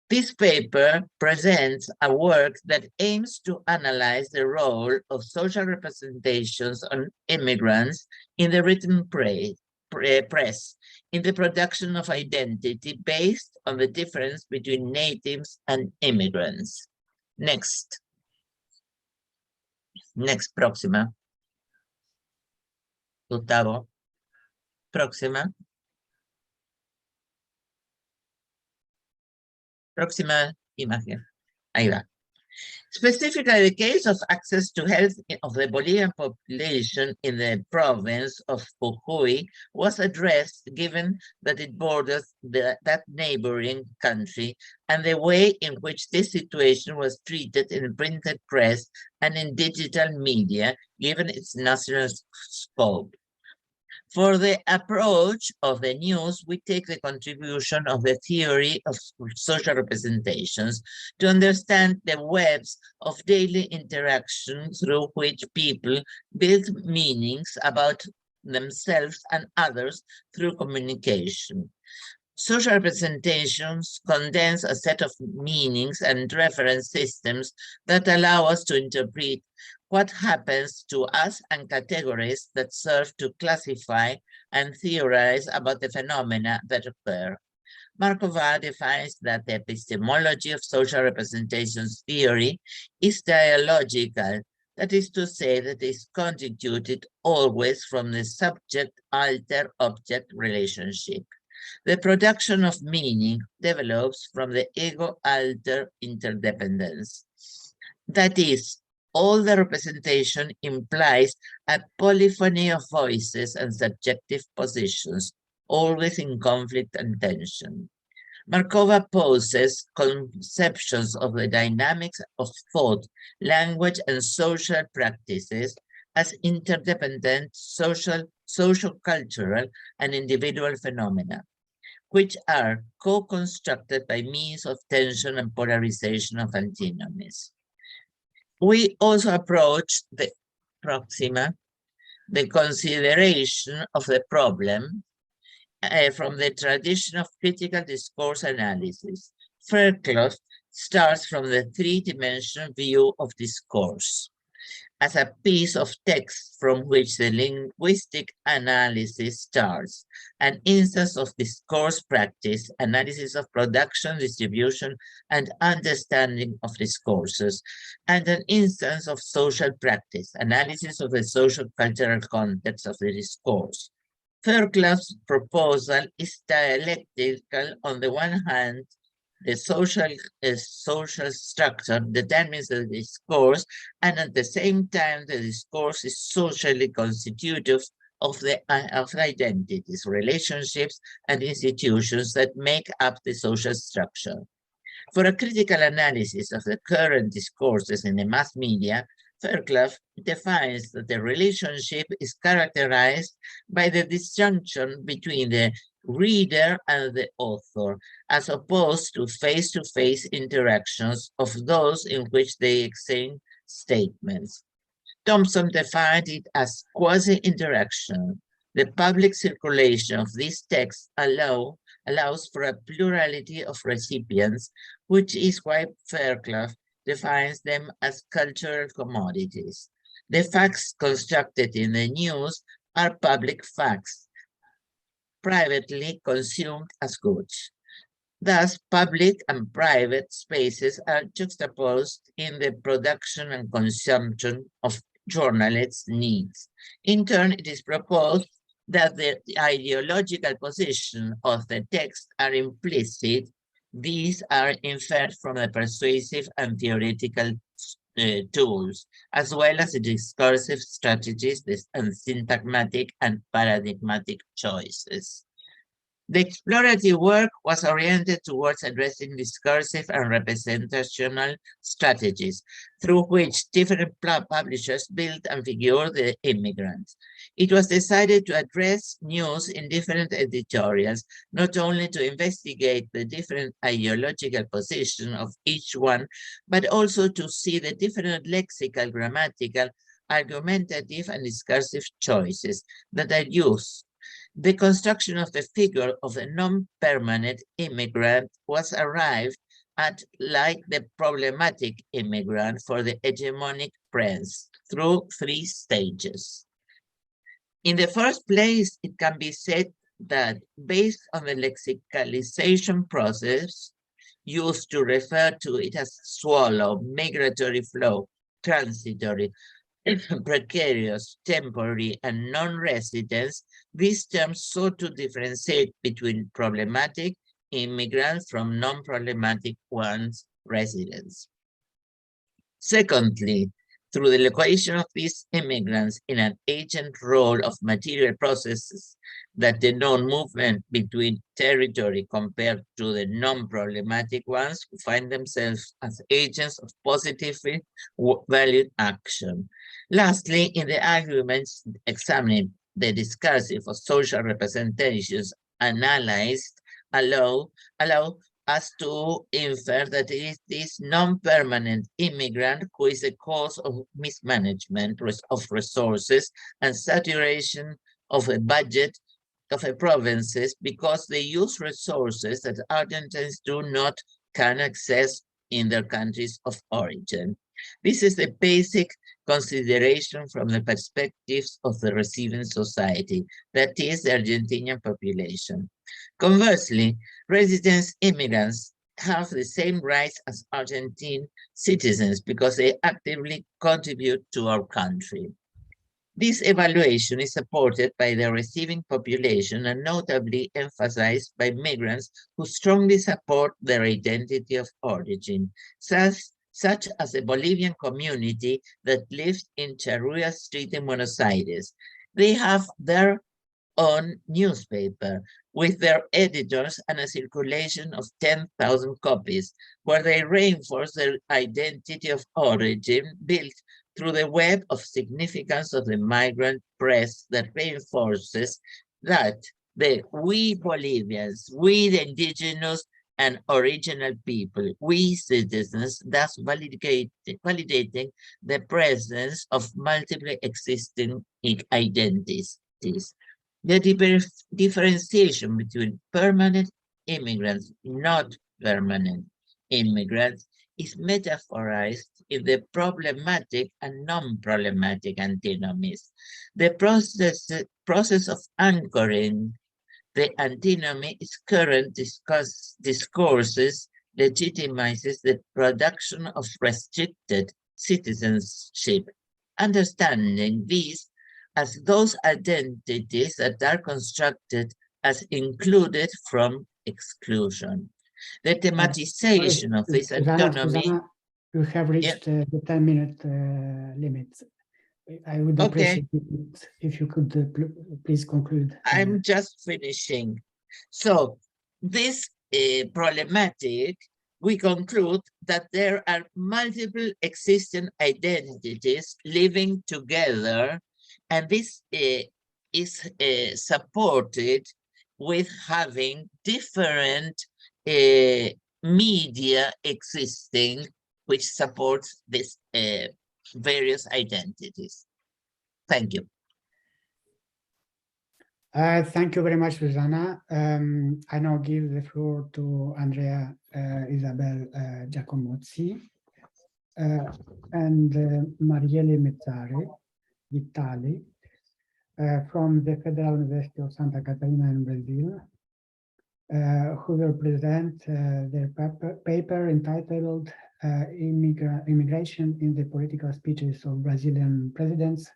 This paper presents a work that aims to analyze the role of social representations on immigrants in the written press, in the production of identity based on the difference between natives and immigrants. Next. Next, próxima. Gustavo. Próxima. Próxima imagen. Ahí va. Specifically, the case of access to health of the Bolivian population in the province of Jujuy was addressed, given that it borders that neighboring country, and the way in which this situation was treated in the printed press and in digital media, given its national scope. For the approach of the news, we take the contribution of the theory of social representations to understand the webs of daily interaction through which people build meanings about themselves and others through communication. Social representations condense a set of meanings and reference systems that allow us to interpret what happens to us and categories that serve to classify and theorize about the phenomena that occur. Markova defines that the epistemology of social representations theory is dialogical, that is to say that it is constituted always from the subject-alter-object relationship. The production of meaning develops from the ego-alter interdependence. That is, all the representation implies a polyphony of voices and subjective positions, always in conflict and tension. Markova poses conceptions of the dynamics of thought, language, and social practices as interdependent social, cultural, and individual phenomena, which are co-constructed by means of tension and polarization of antinomies. We also approach the próxima, the consideration of the problem from the tradition of critical discourse analysis. Fairclough starts from the three-dimensional view of discourse. as a piece of text from which the linguistic analysis starts, an instance of discourse practice, analysis of production, distribution, and understanding of discourses, and an instance of social practice, analysis of the social cultural context of the discourse. Fairclough's proposal is dialectical. On the one hand, the social structure determines the discourse, and at the same time, the discourse is socially constitutive of the identities, relationships, and institutions that make up the social structure. For a critical analysis of the current discourses in the mass media, Fairclough defines that the relationship is characterized by the disjunction between the reader and the author, as opposed to face-to-face interactions of those in which they exchange statements. Thompson defined it as quasi-interaction. The public circulation of these texts allows for a plurality of recipients, which is why Fairclough defines them as cultural commodities. The facts constructed in the news are public facts, privately consumed as goods. Thus, public and private spaces are juxtaposed in the production and consumption of journalists' needs. In turn, it is proposed that the ideological position of the text are implicit. These are inferred from the persuasive and theoretical tools, as well as the discursive strategies and syntagmatic and paradigmatic choices. The exploratory work was oriented towards addressing discursive and representational strategies through which different publishers built and figured the immigrants. It was decided to address news in different editorials, not only to investigate the different ideological position of each one, but also to see the different lexical, grammatical, argumentative, and discursive choices that are used. The construction of the figure of a non-permanent immigrant was arrived at like the problematic immigrant for the hegemonic press through 3 stages. In the first place, it can be said that based on the lexicalization process used to refer to it as swallow, migratory flow, transitory, precarious, temporary, and non-residents, these terms sought to differentiate between problematic immigrants from non-problematic ones, residents. Secondly, through the location of these immigrants in an agent role of material processes that denote movement between territory compared to the non-problematic ones who find themselves as agents of positively valued action. Lastly, in the arguments examining the discursive of social representations analyzed allow us to infer that it is this non-permanent immigrant who is the cause of mismanagement of resources and saturation of a budget of the provinces because they use resources that Argentines can access in their countries of origin. This is the basic consideration from the perspectives of the receiving society, that is the Argentinian population. Conversely, resident immigrants have the same rights as Argentine citizens because they actively contribute to our country. This evaluation is supported by the receiving population and notably emphasized by migrants who strongly support their identity of origin, such as the Bolivian community that lives in Charrúa Street in Buenos Aires. They have their own newspaper with their editors and a circulation of 10,000 copies, where they reinforce their identity of origin built through the web of significance of the migrant press that reinforces that we Bolivians, we the indigenous and original people, we citizens, thus validating the presence of multiple existing identities. The differentiation between permanent immigrants, not permanent immigrants, is metaphorized in the problematic and non-problematic antinomies. The process of anchoring the antinomy is current discourses legitimizes the production of restricted citizenship, understanding these as those identities that are constructed as included from exclusion. The thematization of this autonomy. Susanna, you have reached the 10-minute limit. I would appreciate it if you could please conclude. I'm just finishing. So this problematic, we conclude that there are multiple existing identities living together, and this is supported with having different media existing, which supports this various identities. Thank you. Thank you very much, Susanna. I now give the floor to Andrea Isabel Giacomozzi and Marielle Mezzari, from the Federal University of Santa Catarina in Brazil, who will present their paper entitled Immigration in the Political Speeches of Brazilian Presidents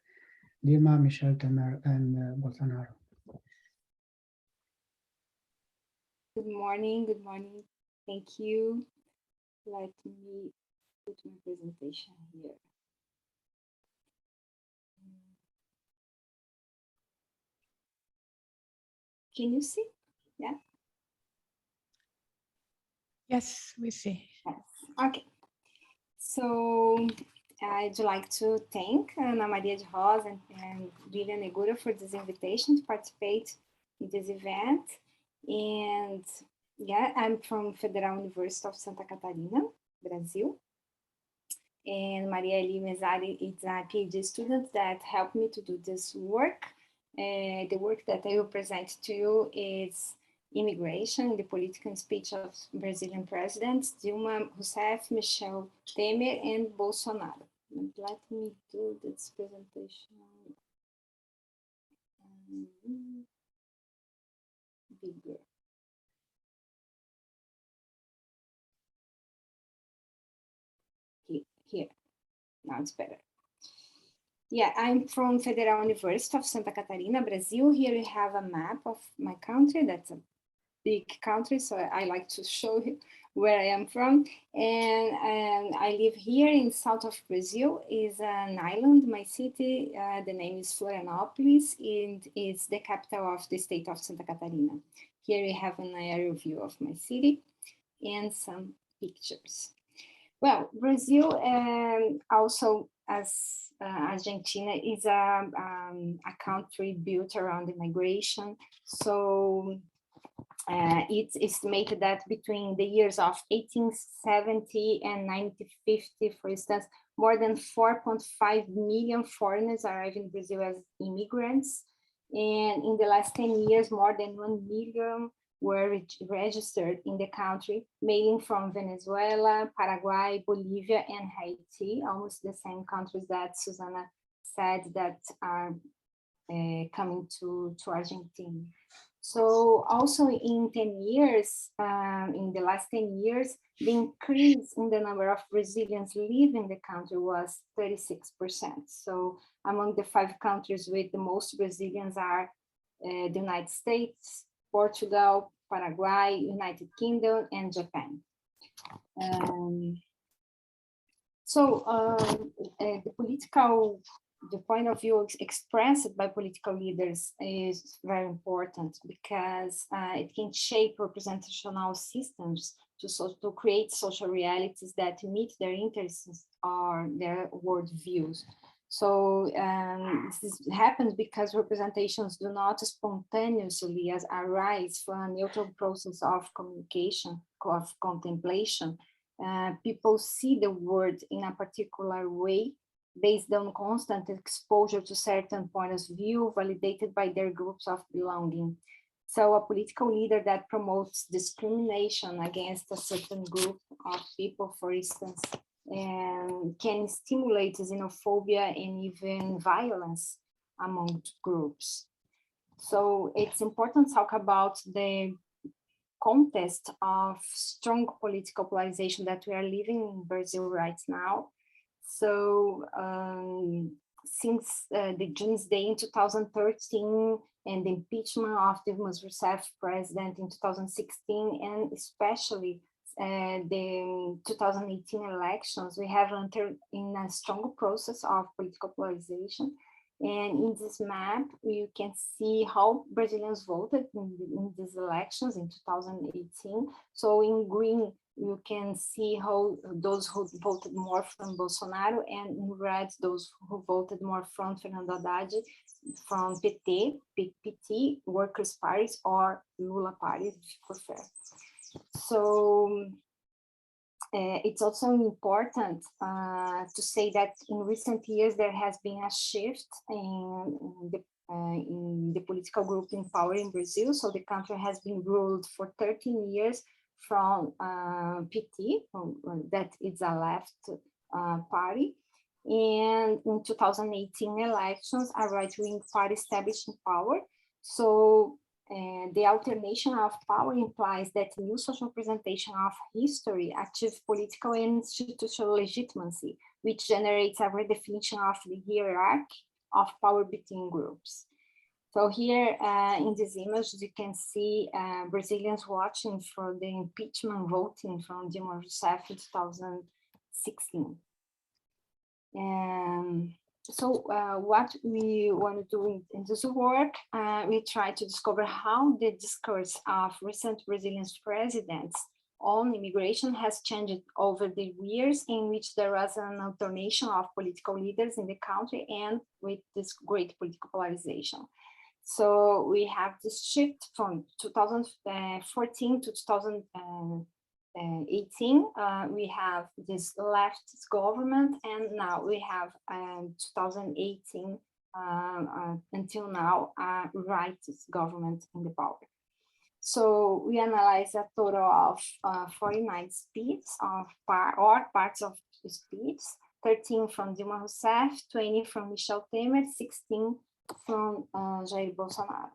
Dilma, Michel Temer, and Bolsonaro. Good morning, good morning. Thank you. Let me put my presentation here. Can you see? Yeah. Yes, we see. Yes. Okay. So I'd like to thank Ana Maria de Rosa and Lilian Negura for this invitation to participate in this event. And yeah, I'm from Federal University of Santa Catarina, Brazil. And Marielle Mezzari is a PhD student that helped me to do this work. The work that I will present to you is Immigration, the Political Speech of Brazilian Presidents Dilma Rousseff, Michel Temer, and Bolsonaro. And let me do this presentation bigger. Here, now it's better. Yeah, I'm from Federal University of Santa Catarina, Brazil. Here we have a map of my country. That's a big country, so I like to show you where I am from. And I live here in south of Brazil. Is an island. My city, the name is Florianópolis, and it's the capital of the state of Santa Catarina. Here we have an aerial view of my city and some pictures. Well, Brazil, also as Argentina, is a country built around immigration. So it's estimated that between the years of 1870 and 1950, for instance, more than 4.5 million foreigners arrived in Brazil as immigrants. And in the last 10 years, more than 1 million were registered in the country, mainly from Venezuela, Paraguay, Bolivia, and Haiti, almost the same countries that Susanna said that are coming to Argentina. So also in 10 years, in the last 10 years, the increase in the number of Brazilians living in the country was 36%. So among the 5 countries with the most Brazilians are the United States, Portugal, Paraguay, United Kingdom, and Japan. The point of view expressed by political leaders is very important because it can shape representational systems to create social realities that meet their interests or their worldviews. So this happens because representations do not spontaneously arise from a neutral process of communication, of contemplation. People see the world in a particular way based on constant exposure to certain points of view validated by their groups of belonging. So a political leader that promotes discrimination against a certain group of people, for instance, and can stimulate xenophobia and even violence among groups. So it's important to talk about the context of strong political polarization that we are living in Brazil right now. So since the June's Day in 2013 and the impeachment of Dilma Rousseff president in 2016, and especially the 2018 elections, we have entered in a strong process of political polarization. And in this map, you can see how Brazilians voted in these elections in 2018. So in green, you can see how those who voted more from Bolsonaro, and in red, those who voted more from Fernando Haddad, from PT, Workers' Parties, or Lula Party, if you prefer. So it's also important to say that in recent years, there has been a shift in the political group in power in Brazil. So the country has been ruled for 13 years from PT, that is a left party. And in 2018 elections, a right-wing party established in power. So the alternation of power implies that new social representation of history achieves political and institutional legitimacy, which generates a redefinition of the hierarchy of power between groups. So here in this image, you can see Brazilians watching for the impeachment voting from Dilma Rousseff in 2016. So what we want to do in this work, we try to discover how the discourse of recent Brazilian presidents on immigration has changed over the years, in which there was an alternation of political leaders in the country and with this great political polarization. So we have this shift from 2014 to 2018, we have this leftist government, and now we have 2018 until now rightist government in the power. So we analyze a total of 49 speeches of parts of speech, 13 from Dilma Rousseff, 20 from Michel Temer, 16 from Jair Bolsonaro.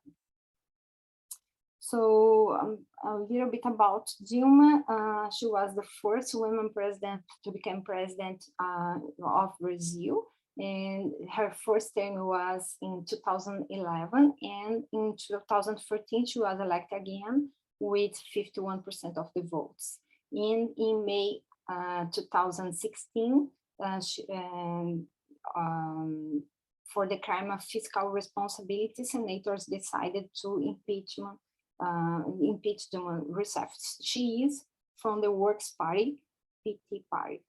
So a little bit about Dilma. She was the first woman president to become president of Brazil, and her first term was in 2011, and in 2014 she was elected again with 51% of the votes. And in May 2016, for the crime of fiscal responsibility, senators decided to impeach Dilma Rousseff. She is from the Works Party, PT Party.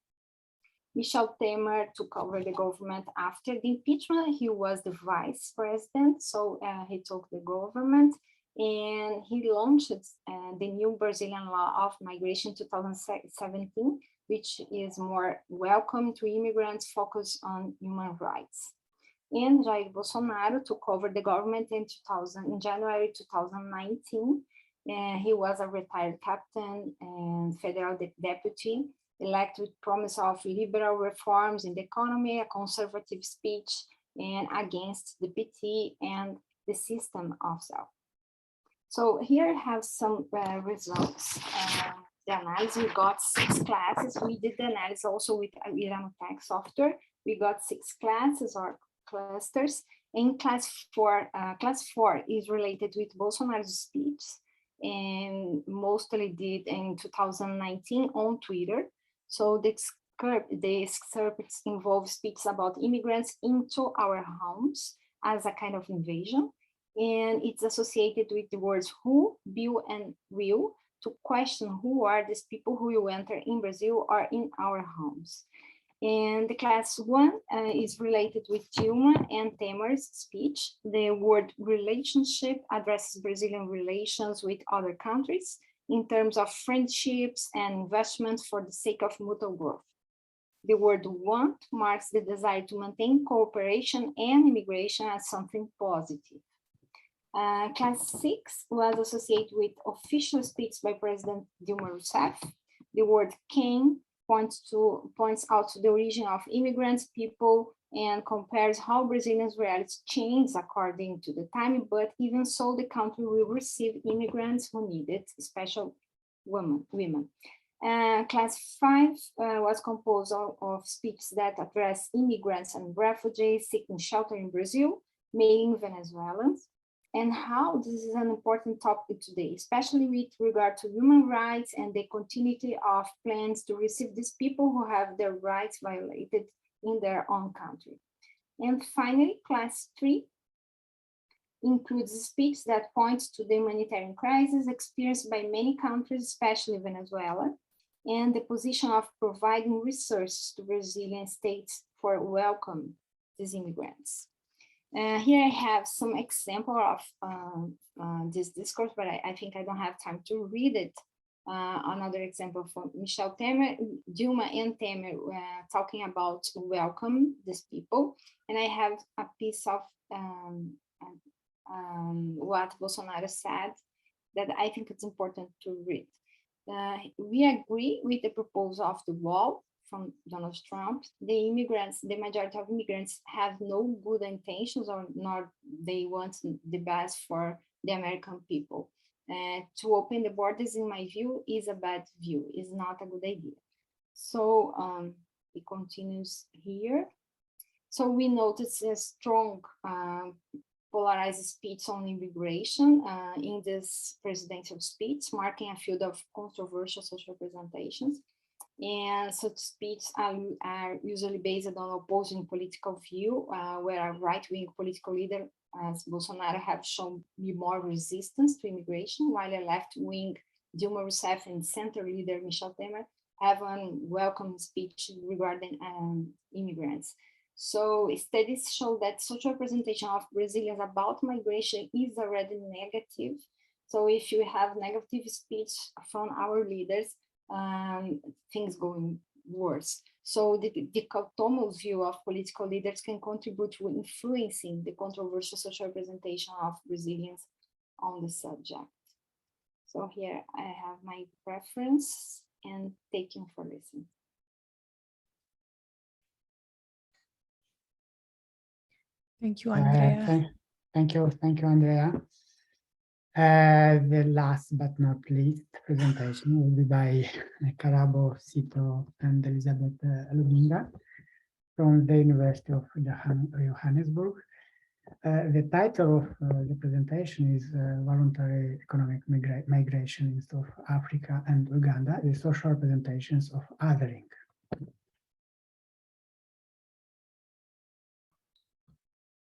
Michel Temer took over the government after the impeachment. He was the vice president, so he took the government, and he launched the new Brazilian law of migration 2017, which is more welcome to immigrants, focused on human rights. And Jair Bolsonaro took over the government in January 2019. He was a retired captain and federal deputy, elected with promise of liberal reforms in the economy, a conservative speech, and against the PT and the system of self. So here I have some results. The analysis, we got 6 classes. We did the analysis also with Iramutech software. We got 6 classes or clusters. In class 4 is related with Bolsonaro's speech, and mostly did in 2019 on Twitter. So the excerpts involve speeches about immigrants into our homes as a kind of invasion, and it's associated with the words who, will, and will, to question who are these people who will enter in Brazil or in our homes. And the class 1 is related with Dilma and Temer's speech. The word relationship addresses Brazilian relations with other countries in terms of friendships and investments for the sake of mutual growth. The word want marks the desire to maintain cooperation and immigration as something positive. Class 6 was associated with official speech by President Dilma Rousseff. The word "came" points out to the origin of immigrants, people, and compares how Brazilians' reality changed according to the time, but even so, the country will receive immigrants who need it, especially women. Class 5 was composed of speeches that address immigrants and refugees seeking shelter in Brazil, mainly Venezuelans, and how this is an important topic today, especially with regard to human rights and the continuity of plans to receive these people who have their rights violated in their own country. And finally, class 3 includes speeches that point to the humanitarian crisis experienced by many countries, especially Venezuela, and the position of providing resources to Brazilian states for welcome these immigrants. Here I have some example of this discourse, but I think I don't have time to read it. Another example from Michel Temer, Dilma and Temer talking about welcome these people. And I have a piece of what Bolsonaro said that I think it's important to read. We agree with the proposal of the wall from Donald Trump. The majority of immigrants have no good intentions, or not they want the best for the American people. To open the borders, in my view, is a bad view, is not a good idea. So it continues here. So we notice a strong polarized speech on immigration in this presidential speech, marking a field of controversial social representations. And such speeches are usually based on opposing political view, where a right-wing political leader, as Bolsonaro, have shown more resistance to immigration, while a left-wing Dilma Rousseff and center leader Michel Temer have a welcome speech regarding immigrants. So studies show that social representation of Brazilians about migration is already negative. So if you have negative speech from our leaders, things going worse. So the dichotomous view of political leaders can contribute to influencing the controversial social representation of Brazilians on the subject. So here I have my preference, and thank you for listening. Thank you, Andrea. Thank you, Andrea. The last but not least presentation will be by Carabo Sito and Elizabeth Lubinga from the University of Johannesburg. The title of the presentation is Voluntary Economic Migration in South Africa and Uganda, the Social Representations of Othering.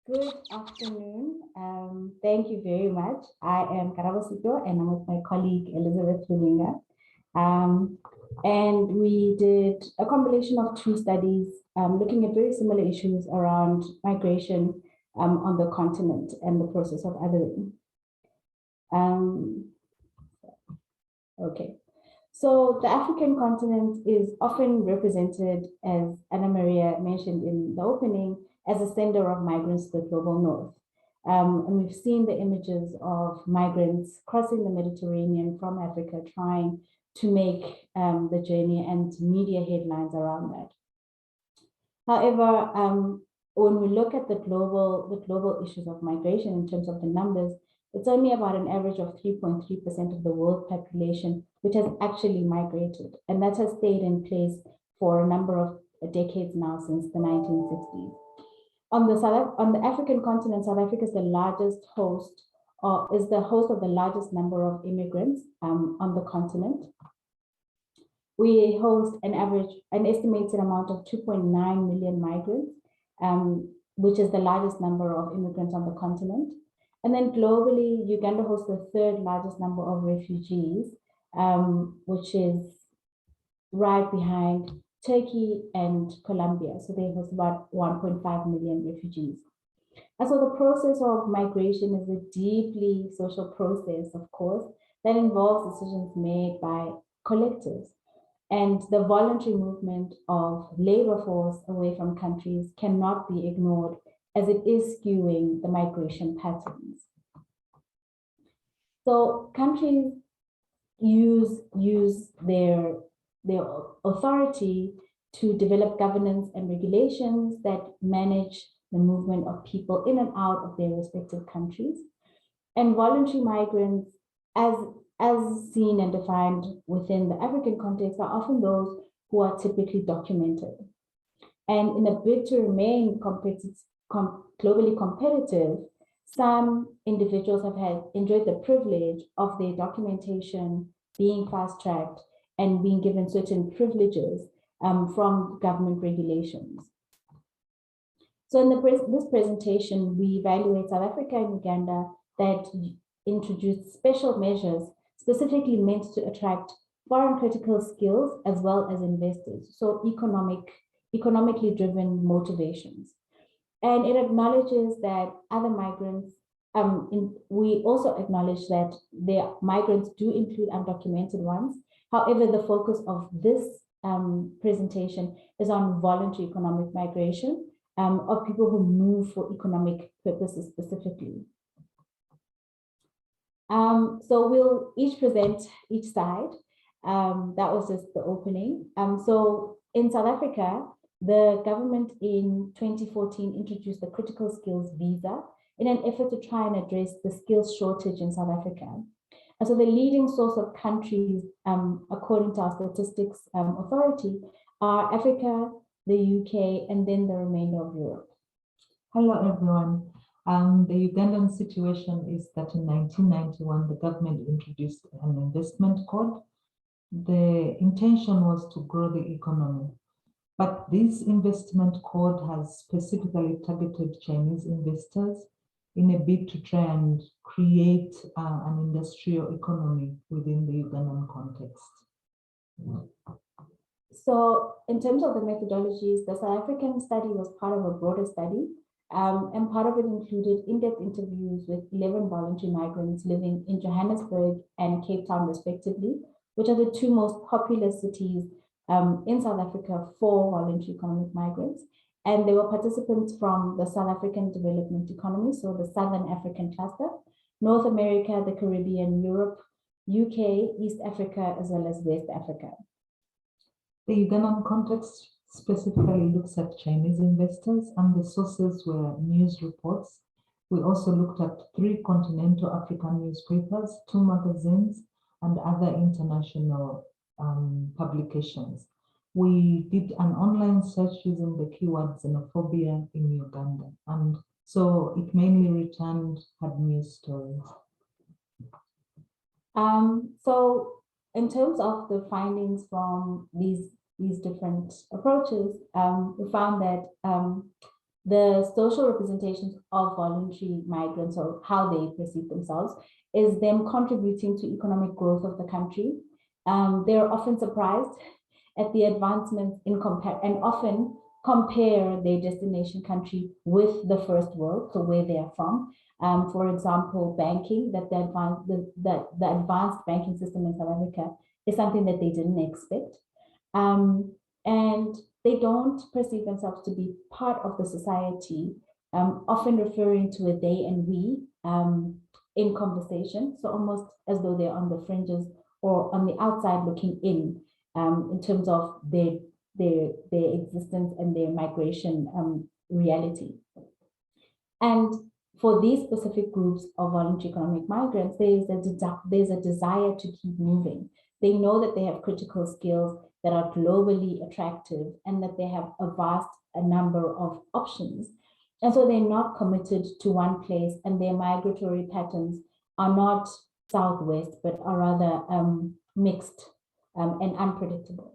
Good afternoon. Thank you very much. I am Carabo Sito, and I'm with my colleague Elizabeth Lubinga. And we did a compilation of two studies looking at very similar issues around migration on the continent and the process of othering. Okay. So the African continent is often represented, as Anna Maria mentioned in the opening, as a sender of migrants to the global north. And we've seen the images of migrants crossing the Mediterranean from Africa, trying to make the journey, and media headlines around that. However, when we look at the global issues of migration in terms of the numbers, it's only about an average of 3.3% of the world population which has actually migrated. And that has stayed in place for a number of decades now, since the 1960s. On the African continent, South Africa is the largest host, or is the host of the largest number of immigrants on the continent. We host an estimated amount of 2.9 million migrants, which is the largest number of immigrants on the continent. And then globally, Uganda hosts the third largest number of refugees, which is right behind Turkey and Colombia. So they host about 1.5 million refugees. And so the process of migration is a deeply social process, of course, that involves decisions made by collectives. And the voluntary movement of labor force away from countries cannot be ignored, as it is skewing the migration patterns. So countries use their authority to develop governance and regulations that manage the movement of people in and out of their respective countries. And voluntary migrants, as seen and defined within the African context, are often those who are typically documented. And in a bid to remain globally competitive, some individuals have enjoyed the privilege of their documentation being fast-tracked and being given certain privileges from government regulations. So in this presentation, we evaluate South Africa and Uganda that introduced special measures specifically meant to attract foreign critical skills as well as investors, so economically driven motivations. And it acknowledges that other migrants, we also acknowledge that the migrants do include undocumented ones. However, the focus of this presentation is on voluntary economic migration of people who move for economic purposes specifically. So we'll each present each side. That was just the opening. So in South Africa, the government in 2014 introduced the critical skills visa in an effort to try and address the skills shortage in South Africa. And so the leading source of countries, according to our statistics authority, are Africa, the UK, and then the remainder of Europe. Hello, everyone. The Ugandan situation is that in 1991, the government introduced an investment code. The intention was to grow the economy, but this investment code has specifically targeted Chinese investors in a bid to try and create an industrial economy within the Ugandan context. So in terms of the methodologies, the South African study was part of a broader study, and part of it included in-depth interviews with 11 voluntary migrants living in Johannesburg and Cape Town, respectively, which are the two most populous cities in South Africa for voluntary economic migrants. And there were participants from the South African development economy, so the Southern African cluster, North America, the Caribbean, Europe, UK, East Africa, as well as West Africa. The Ugandan context specifically looks at Chinese investors, and the sources were news reports. We also looked at 3 continental African newspapers, 2 magazines, and other international publications. We did an online search using the keyword xenophobia in Uganda, and so it mainly returned had news stories. So in terms of the findings from these different approaches, we found that the social representations of voluntary migrants, or how they perceive themselves, is them contributing to economic growth of the country. They're often surprised at the advancements and often compare their destination country with the first world, so where they are from. For example, banking, that the advanced banking system in South Africa is something that they didn't expect. And they don't perceive themselves to be part of the society, often referring to a they and we in conversation. So almost as though they're on the fringes or on the outside looking in terms of their existence and their migration reality. And for these specific groups of voluntary economic migrants, there's a desire to keep moving. They know that they have critical skills that are globally attractive and that they have a number of options. And so they're not committed to one place, and their migratory patterns are not southwest, but are rather mixed and unpredictable.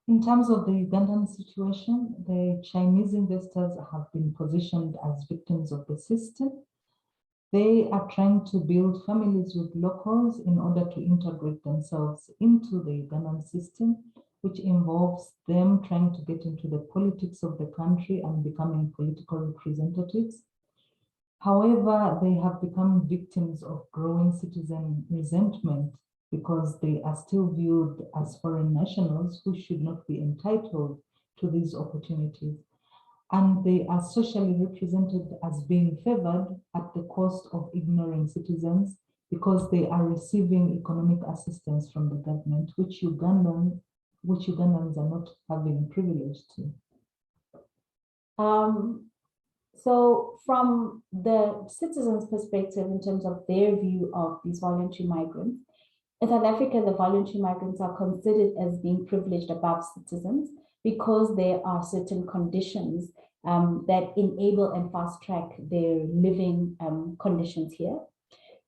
In terms of the Ugandan situation, the Chinese investors have been positioned as victims of the system. They are trying to build families with locals in order to integrate themselves into the Ugandan system, which involves them trying to get into the politics of the country and becoming political representatives. However, they have become victims of growing citizen resentment because they are still viewed as foreign nationals who should not be entitled to these opportunities. and they are socially represented as being favored at the cost of ignoring citizens because they are receiving economic assistance from the government, which Ugandans are not having privilege to. So from the citizens' perspective, in terms of their view of these voluntary migrants, in South Africa, the voluntary migrants are considered as being privileged above citizens because there are certain conditions that enable and fast track their living conditions here.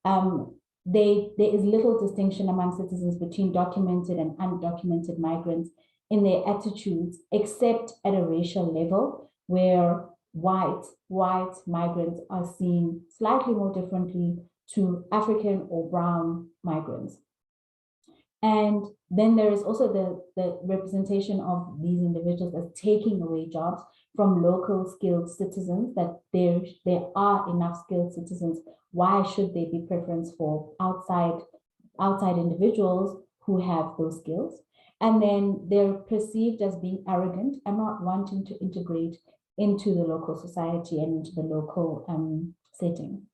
There is little distinction among citizens between documented and undocumented migrants in their attitudes, except at a racial level, where white migrants are seen slightly more differently to African or brown migrants. And then there is also the representation of these individuals as taking away jobs from local skilled citizens, that there are enough skilled citizens. Why should there be preference for outside individuals who have those skills? And then they're perceived as being arrogant and not wanting to integrate into the local society and into the local setting.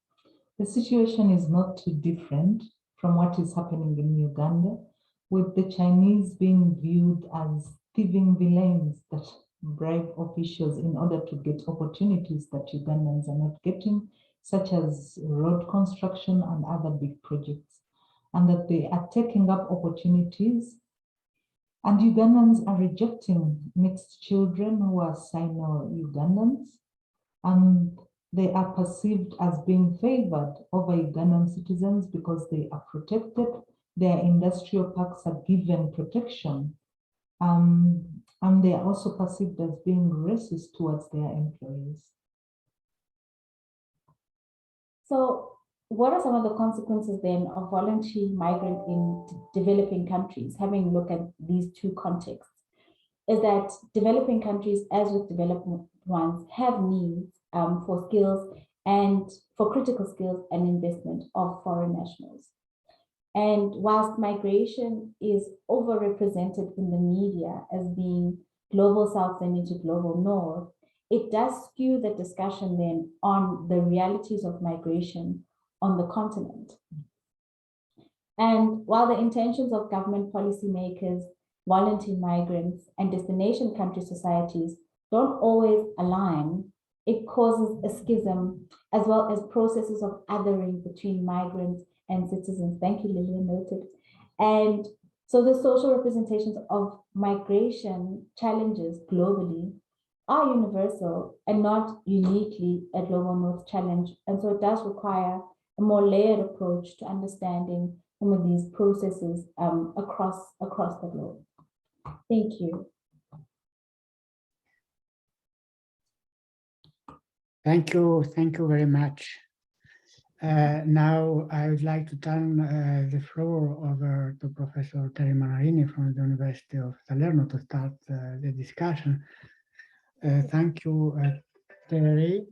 The situation is not too different from what is happening in Uganda, with the Chinese being viewed as thieving villains that bribe officials in order to get opportunities that Ugandans are not getting, such as road construction and other big projects, and that they are taking up opportunities. And Ugandans are rejecting mixed children who are Sino-Ugandans, and they are perceived as being favored over Ugandan citizens because they are protected. Their industrial parks are given protection, and they are also perceived as being racist towards their employees. So what are some of the consequences then of voluntary migrant in developing countries? Having a look at these two contexts, is that developing countries, as with developed ones, have needs for skills and for critical skills and investment of foreign nationals. And whilst migration is overrepresented in the media as being global south and into global north, it does skew the discussion then on the realities of migration on the continent. And while the intentions of government policymakers, voluntary migrants, and destination country societies don't always align, it causes a schism as well as processes of othering between migrants and citizens. Thank you, Lillian, noted. And so the social representations of migration challenges globally are universal and not uniquely a global north challenge. And so it does require a more layered approach to understanding some of these processes across the globe. Thank you. Thank you very much. Now I would like to turn the floor over to Professor Terry Manarini from the University of Salerno to start the discussion. Thank you, Terry.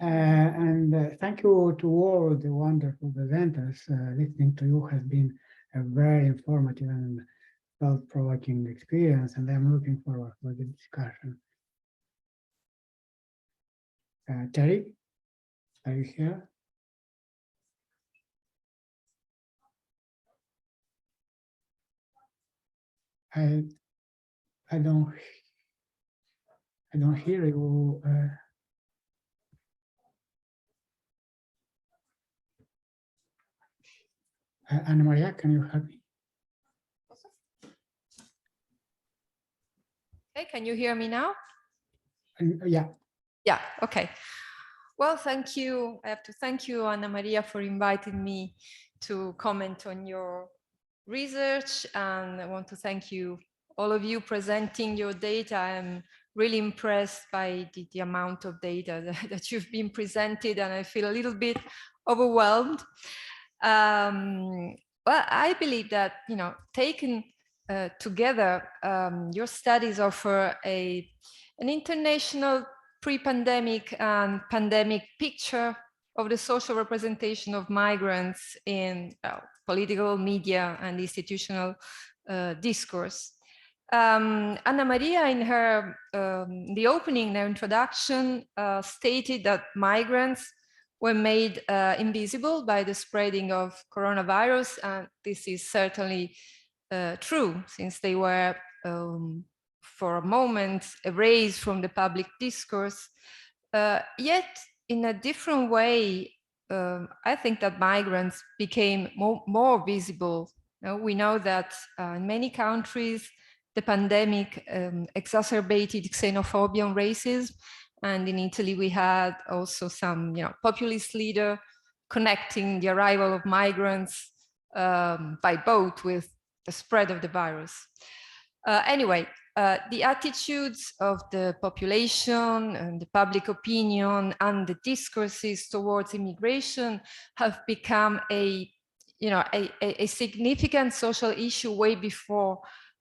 And thank you to all the wonderful presenters. Listening to you has been a very informative and thought-provoking experience, and I'm looking forward for the discussion. Terry, are you here? I don't hear you. Anna Maria, can you help me? Hey, can you hear me now? Yeah. Yeah, okay. Well, thank you. I have to thank you, Anna Maria, for inviting me to comment on your research. And I want to thank you, all of you presenting your data. I'm really impressed by the amount of data that you've been presented, and I feel a little bit overwhelmed. Well, I believe that, taken together, your studies offer an international pre-pandemic and pandemic picture of the social representation of migrants in political, media, and institutional discourse. Anna Maria, in her the opening, their introduction, stated that migrants were made invisible by the spreading of coronavirus, and this is certainly true, since they were for a moment erased from the public discourse. Yet, in a different way, I think that migrants became more visible. We know that in many countries, the pandemic exacerbated xenophobia and racism. And in Italy, we had also some populist leader connecting the arrival of migrants by boat with the spread of the virus. Anyway, the attitudes of the population and the public opinion and the discourses towards immigration have become a significant social issue way before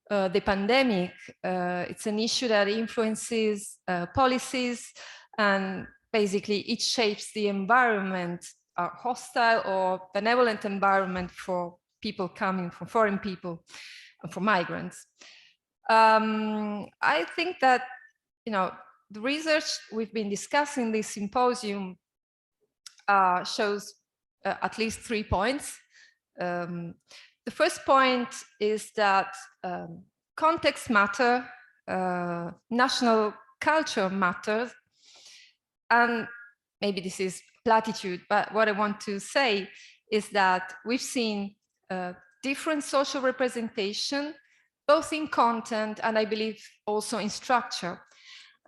the pandemic. It's an issue that influences policies, and basically it shapes the environment, a hostile or benevolent environment for people coming, for foreign people, and for migrants. I think that the research we've been discussing this symposium shows at least 3 points. The first point is that context matters, national culture matters, and maybe this is platitude, but what I want to say is that we've seen different social representation, both in content and I believe also in structure.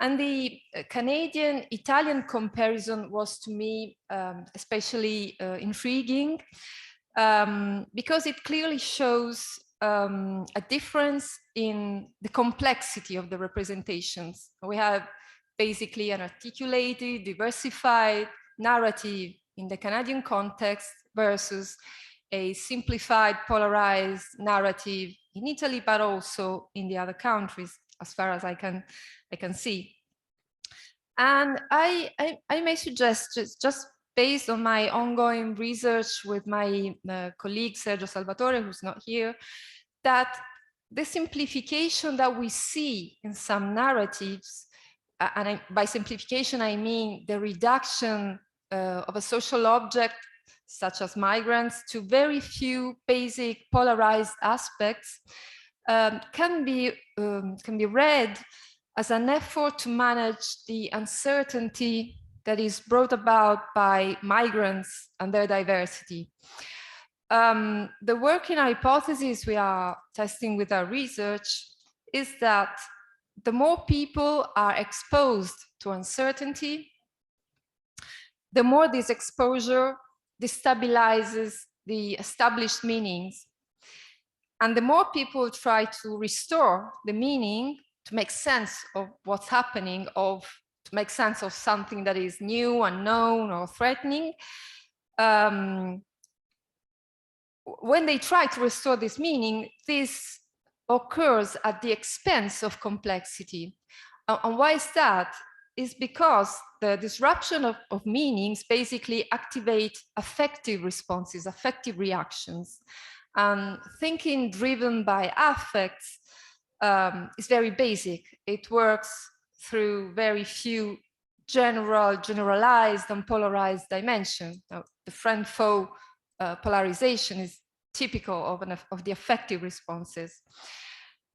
And the Canadian-Italian comparison was to me especially intriguing because it clearly shows a difference in the complexity of the representations. We have basically an articulated, diversified narrative in the Canadian context versus a simplified, polarized narrative in Italy, but also in the other countries, as far as I can see. And I may suggest, just based on my ongoing research with my colleague Sergio Salvatore, who's not here, that the simplification that we see in some narratives, and by simplification I mean the reduction of a social object such as migrants to very few basic polarized aspects, can be read as an effort to manage the uncertainty that is brought about by migrants and their diversity. The working hypothesis we are testing with our research is that the more people are exposed to uncertainty, the more this exposure destabilizes the established meanings. And the more people try to restore the meaning, to make sense of what's happening, to make sense of something that is new, unknown, or threatening, when they try to restore this meaning, this occurs at the expense of complexity. And why is that? Is because the disruption of meanings basically activate affective responses, affective reactions. Thinking driven by affects is very basic. It works through very few generalized and polarized dimensions. Now, the friend-foe polarization is typical of the affective responses.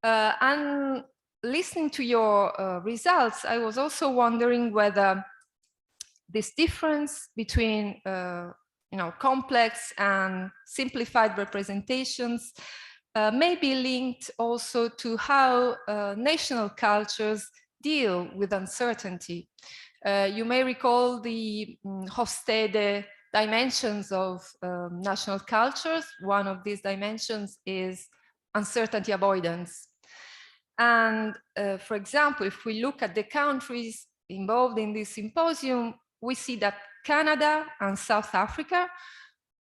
And listening to your results, I was also wondering whether this difference between complex and simplified representations may be linked also to how national cultures deal with uncertainty. You may recall the Hofstede dimensions of national cultures. One of these dimensions is uncertainty avoidance. And for example, if we look at the countries involved in this symposium, we see that Canada and South Africa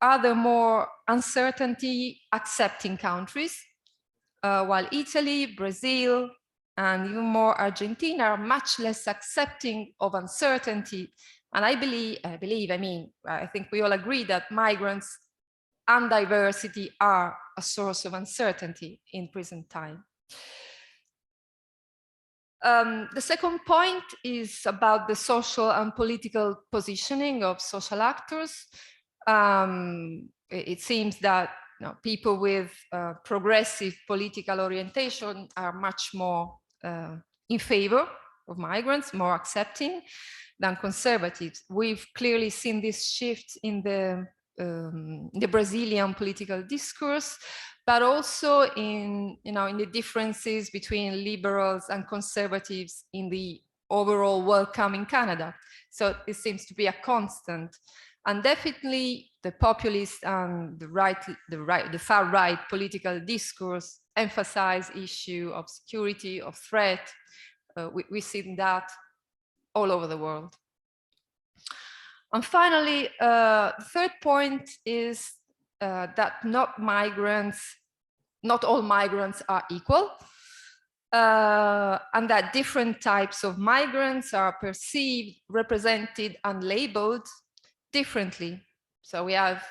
are the more uncertainty accepting countries, while Italy, Brazil, and even more Argentina are much less accepting of uncertainty. And I think we all agree that migrants and diversity are a source of uncertainty in present time. The second point is about the social and political positioning of social actors. It seems that people with progressive political orientation are much more in favor of migrants, more accepting than conservatives. We've clearly seen this shift in the Brazilian political discourse, but also in the differences between liberals and conservatives in the overall welcome in Canada. So it seems to be a constant. And definitely the populist and the far right political discourse emphasize issue of security, of threat. We see that all over the world. And finally, the third point is that not all migrants are equal, and that different types of migrants are perceived, represented, and labeled differently. So we have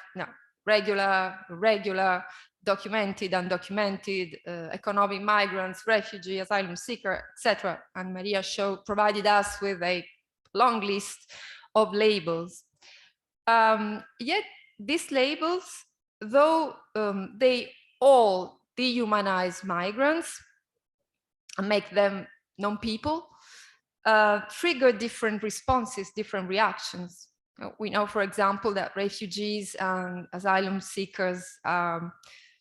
regular, irregular, documented, undocumented, economic migrants, refugee, asylum seeker, etc. And Maria provided us with a long list of labels. Yet these labels, though they all dehumanize migrants and make them non-people, trigger different responses, different reactions. We know, for example, that refugees and asylum seekers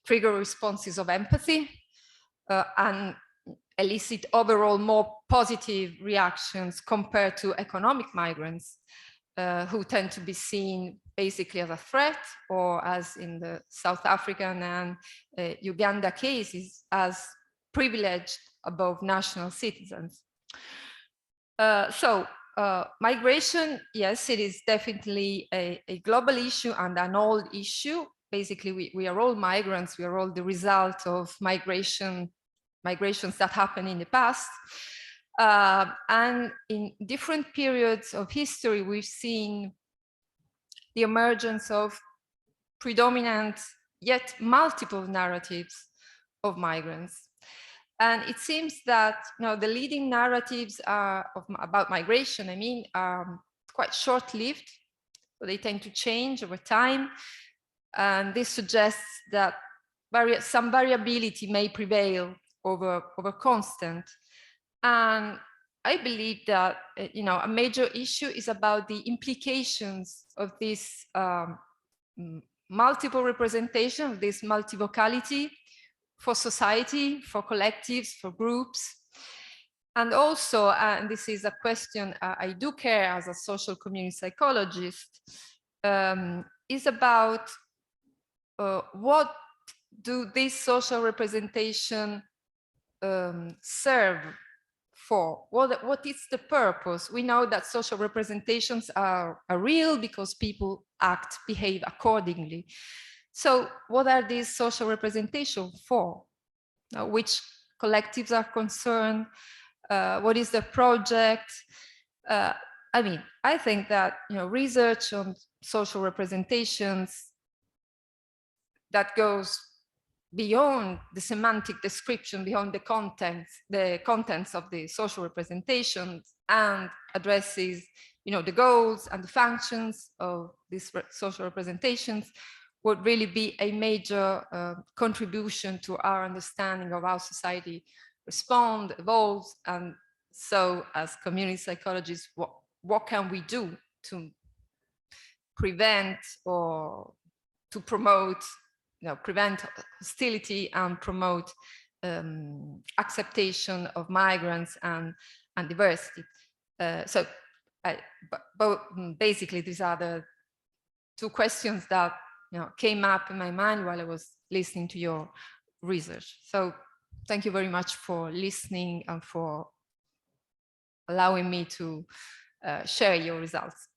trigger responses of empathy and elicit overall more positive reactions compared to economic migrants, who tend to be seen basically as a threat, or as in the South African and Uganda cases, as privileged above national citizens. Migration, yes, it is definitely a global issue and an old issue. Basically, we are all migrants. We are all the result of migrations that happened in the past. And in different periods of history, we've seen the emergence of predominant yet multiple narratives of migrants. And it seems that the leading narratives about migration, are quite short-lived. So they tend to change over time. And this suggests that some variability may prevail over constant. And I believe that a major issue is about the implications of this multiple representation, this multivocality for society, for collectives, for groups. And also, and this is a question I do care as a social community psychologist, is about what do these social representation serve for? What is the purpose? We know that social representations are real because people behave accordingly. So what are these social representations for? Which collectives are concerned? What is the project? I think that research on social representations that goes beyond the semantic description, beyond the contents of the social representations, and addresses the goals and the functions of these social representations, would really be a major contribution to our understanding of how society responds, evolves. And so as community psychologists, what can we do to prevent or to promote, prevent hostility and promote acceptation of migrants and diversity? Basically, these are the two questions that came up in my mind while I was listening to your research. So thank you very much for listening and for allowing me to share your results.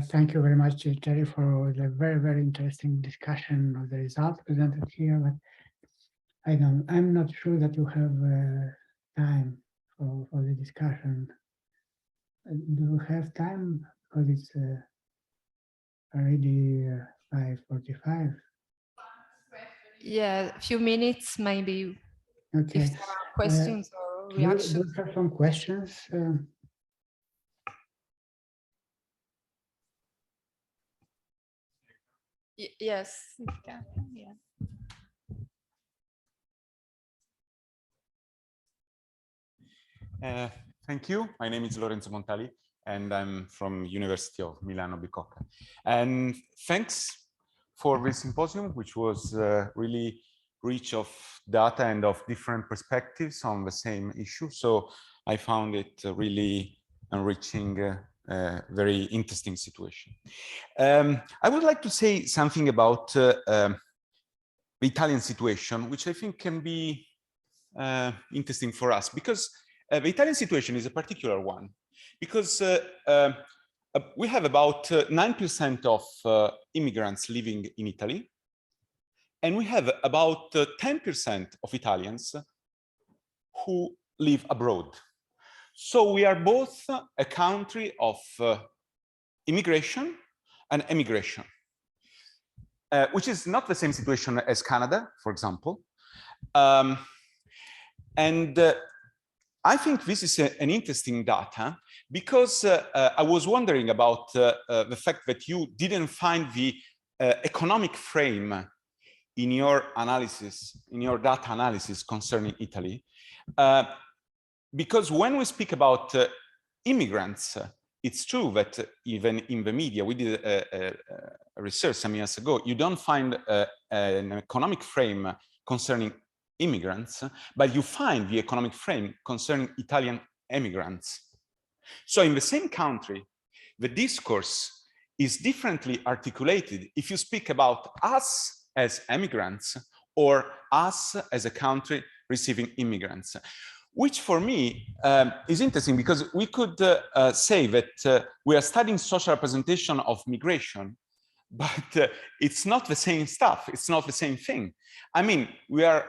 Thank you very much, Terry, for the very, very interesting discussion of the results presented here. But I'm not sure that you have time for the discussion. Do you have time? Because it's already 5:45. Yeah, a few minutes maybe. Okay. If there are questions or reactions. Do you have some questions? Yes. Yeah. Thank you. My name is Lorenzo Montali, and I'm from University of Milano Bicocca. And thanks for this symposium, which was really rich of data and of different perspectives on the same issue. So I found it really enriching, very interesting situation. I would like to say something about the Italian situation, which I think can be interesting for us, because the Italian situation is a particular one, because we have about 9% of immigrants living in Italy, and we have about 10% of Italians who live abroad. So we are both a country of immigration and emigration, which is not the same situation as Canada, for example. I think this is an interesting data, because I was wondering about the fact that you didn't find the economic frame in your analysis, in your data analysis concerning Italy. Because when we speak about immigrants, it's true that even in the media, we did a research some years ago, you don't find an economic frame concerning immigrants, but you find the economic frame concerning Italian immigrants. So in the same country, the discourse is differently articulated if you speak about us as immigrants or us as a country receiving immigrants, which for me is interesting, because we could say that we are studying social representation of migration, but it's not the same stuff. It's not the same thing. I mean, we are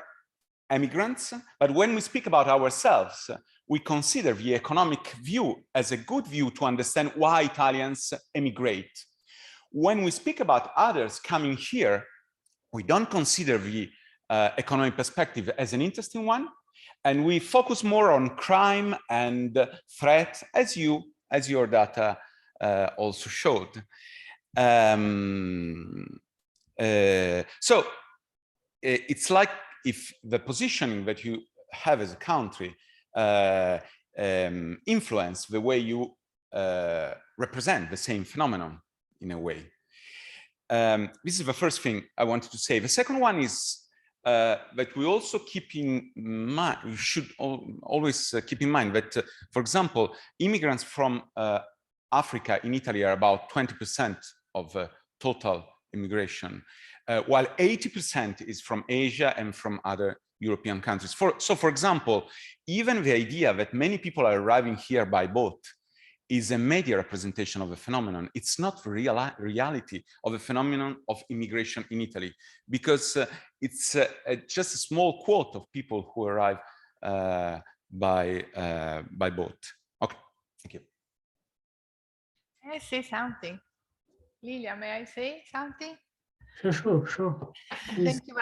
immigrants, but when we speak about ourselves, we consider the economic view as a good view to understand why Italians emigrate. When we speak about others coming here, we don't consider the economic perspective as an interesting one, and we focus more on crime and threat, as your data also showed. So it's like if the positioning that you have as a country influence the way you represent the same phenomenon in a way. This is the first thing I wanted to say. The second one is that we also keep in mind, we should always keep in mind that, for example, immigrants from Africa in Italy are about 20% of total immigration, while 80% is from Asia and from other European countries. So, for example, even the idea that many people are arriving here by boat is a media representation of the phenomenon. It's not the reality of the phenomenon of immigration in Italy, because it's just a small quote of people who arrive by boat. Okay, thank you. May I say something? Lilia, may I say something? Sure. Please. Thank you,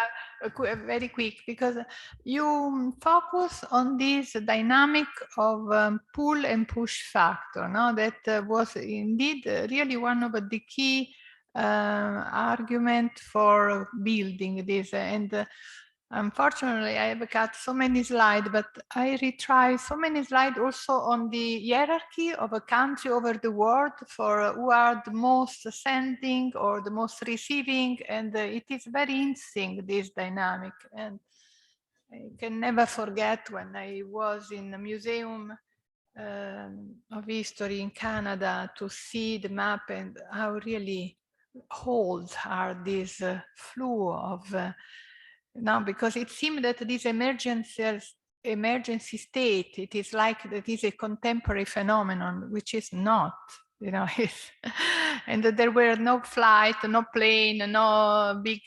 but very quick, because you focus on this dynamic of pull and push factor, no? That was indeed really one of the key argument for building this. And unfortunately, I have cut so many slides, but I retry so many slides also on the hierarchy of a country over the world for who are the most sending or the most receiving. And it is very interesting, this dynamic. And I can never forget when I was in the Museum of History in Canada to see the map and how really old are these flow of now, because it seemed that this emergency state, it is like that is a contemporary phenomenon, which is not, you know, and that there were no flight, no plane, no big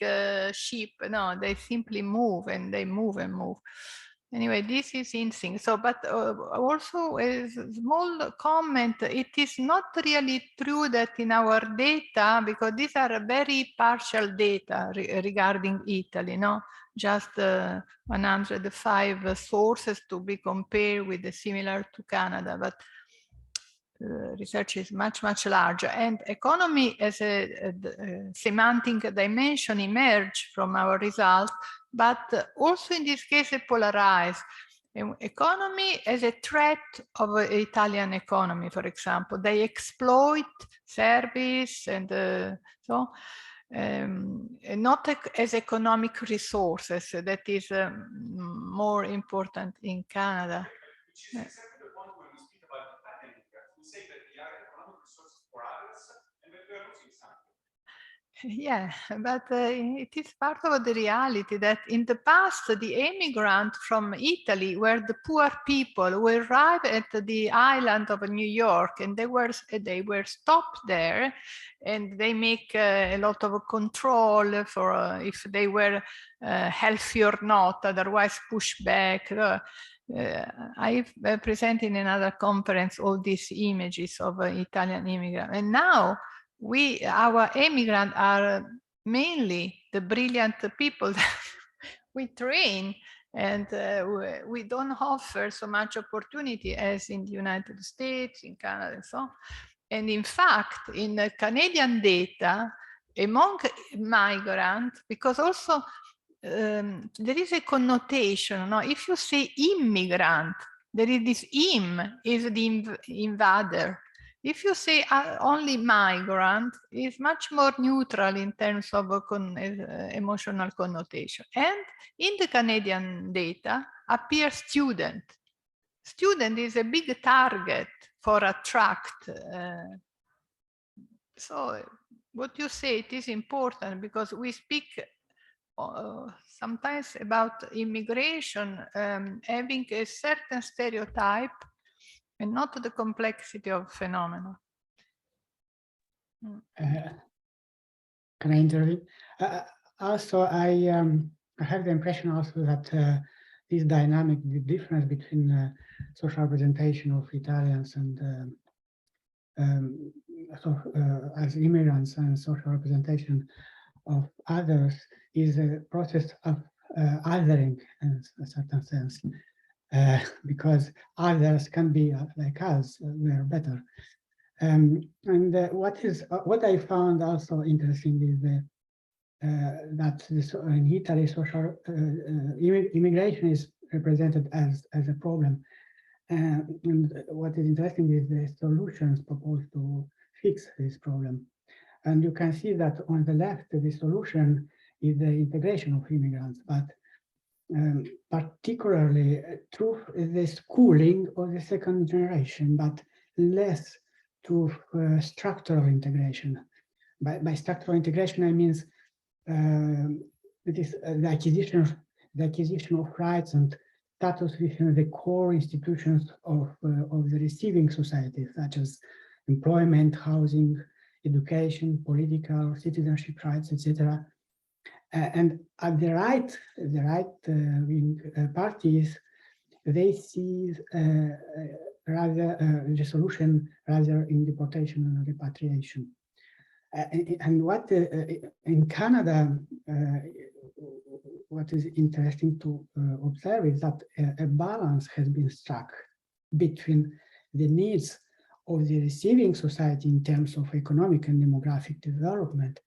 ship, no, they simply move and they move and move. anyway, this is interesting. So, but also a small comment, it is not really true that in our data, because these are very partial data regarding Italy, no? Just 105 sources to be compared with the similar to Canada, but research is much, much larger. And economy as a semantic dimension emerged from our results, but also in this case, polarized. Economy as a threat of Italian economy, for example. They exploit service and so, not as economic resources. That is more important in Canada. Say that they are economic resources for others and that we are losing something. Yeah, but it is part of the reality that in the past, the immigrants from Italy were the poor people who arrived at the island of New York, and they were stopped there, and they make a lot of control for if they were healthy or not, otherwise push back. I've presented in another conference all these images of Italian immigrants, and now our immigrants are mainly the brilliant people that we train, and we don't offer so much opportunity as in the United States, in Canada, and so on. And in fact, in the Canadian data, among migrants, because also there is a connotation, no? If you say immigrant, there is this is the invader. If you say only migrant, it's much more neutral in terms of emotional connotation. And in the Canadian data appears student. Student is a big target for attract. So what you say, it is important because we speak sometimes about immigration having a certain stereotype and not the complexity of phenomena. Can I intervene? Also, I have the impression also that this dynamic, the difference between social representation of Italians and as immigrants and social representation of others is a process of othering in a certain sense, because others can be like us, we are better. And what I found also interesting is that in Italy, social immigration is represented as a problem. And what is interesting is the solutions proposed to fix this problem. And you can see that on the left, the solution is the integration of immigrants, but particularly through the schooling of the second generation, but less to structural integration. By structural integration, I mean it is the acquisition of rights and status within the core institutions of the receiving society, such as employment, housing, education, political, citizenship rights, etc. And at the right wing parties, they see rather the solution rather in deportation and repatriation. And what in Canada, what is interesting to observe is that a balance has been struck between the needs of the receiving society in terms of economic and demographic development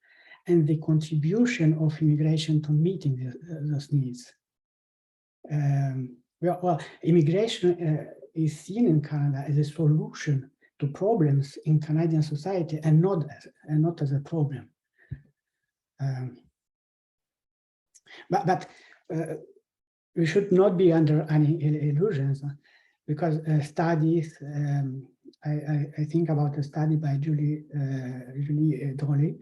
and the contribution of immigration to meeting those needs. Well, immigration is seen in Canada as a solution to problems in Canadian society and not as a problem. But we should not be under any illusions, because studies, I think about a study by Julie Drollet,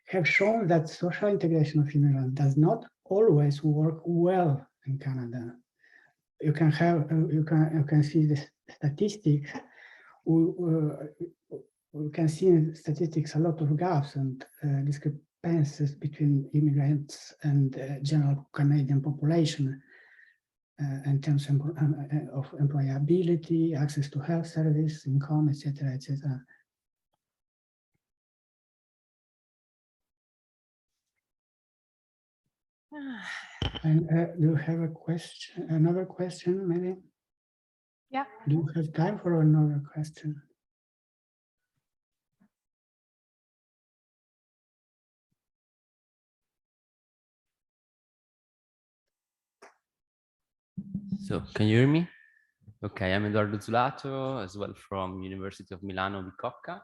have shown that social integration of immigrants does not always work well in Canada. You can see the statistics. We can see in statistics a lot of gaps and discrepancies between immigrants and general Canadian population. in terms of employability, access to health service, income, etc., etc. And do you have a question? Another question, maybe? Yeah. Do you have time for another question? So, can you hear me? Okay, I'm Edoardo Zulato, as well from University of Milano Bicocca.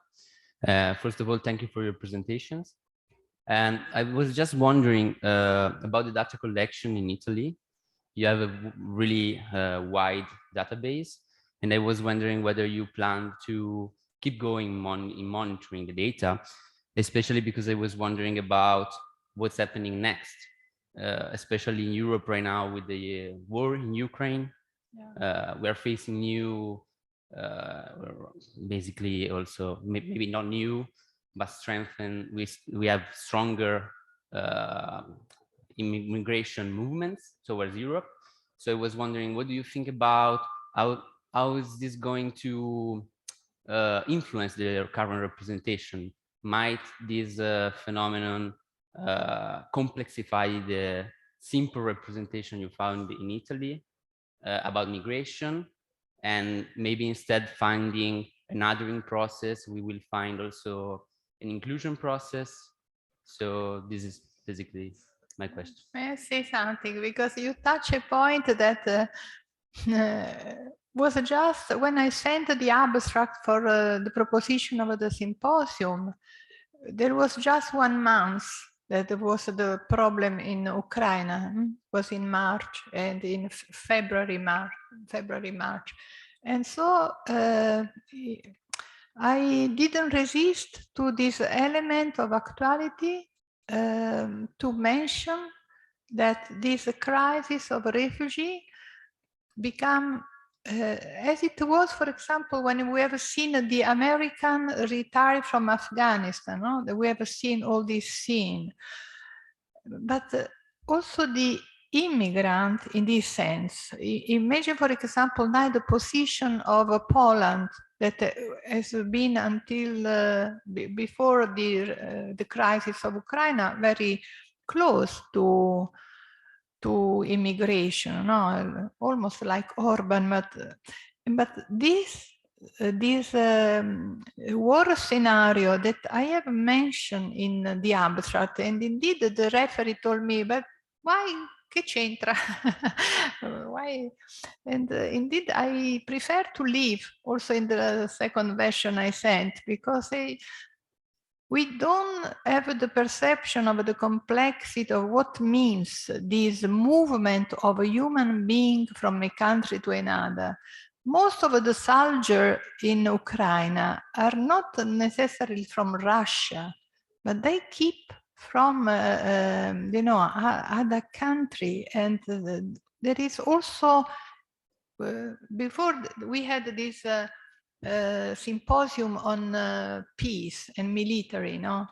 First of all, thank you for your presentations. And I was just wondering about the data collection in Italy. You have a really wide database, and I was wondering whether you plan to keep going in monitoring the data, especially because I was wondering about what's happening next, especially in Europe right now with the war in Ukraine. Yeah. We are facing new, basically also maybe not new, but strengthened. We have stronger immigration movements towards Europe. So I was wondering, what do you think about how is this going to influence the current representation? Might this phenomenon complexify the simple representation you found in Italy about migration, and maybe instead finding an othering process, we will find also an inclusion process? So this is basically my question. May I say something? Because you touch a point that was just when I sent the abstract for the proposition of the symposium, there was just 1 month that was the problem in Ukraine. Was in March and in February, March. And so I didn't resist to this element of actuality to mention that this crisis of refugee become as it was, for example, when we have seen the American retire from Afghanistan, no? We have seen all this scene. But also the immigrant in this sense. Imagine, for example, now the position of Poland that has been until before the crisis of Ukraine very close to immigration, no? Almost like Orban, but this war scenario that I have mentioned in the abstract, and indeed the referee told me, but why, che c'entra? Why? And indeed I prefer to leave also in the second version I sent, because we don't have the perception of the complexity of what means this movement of a human being from a country to another. Most of the soldiers in Ukraine are not necessarily from Russia, but they keep from other country. And there is also, before we had this symposium on peace and military, no?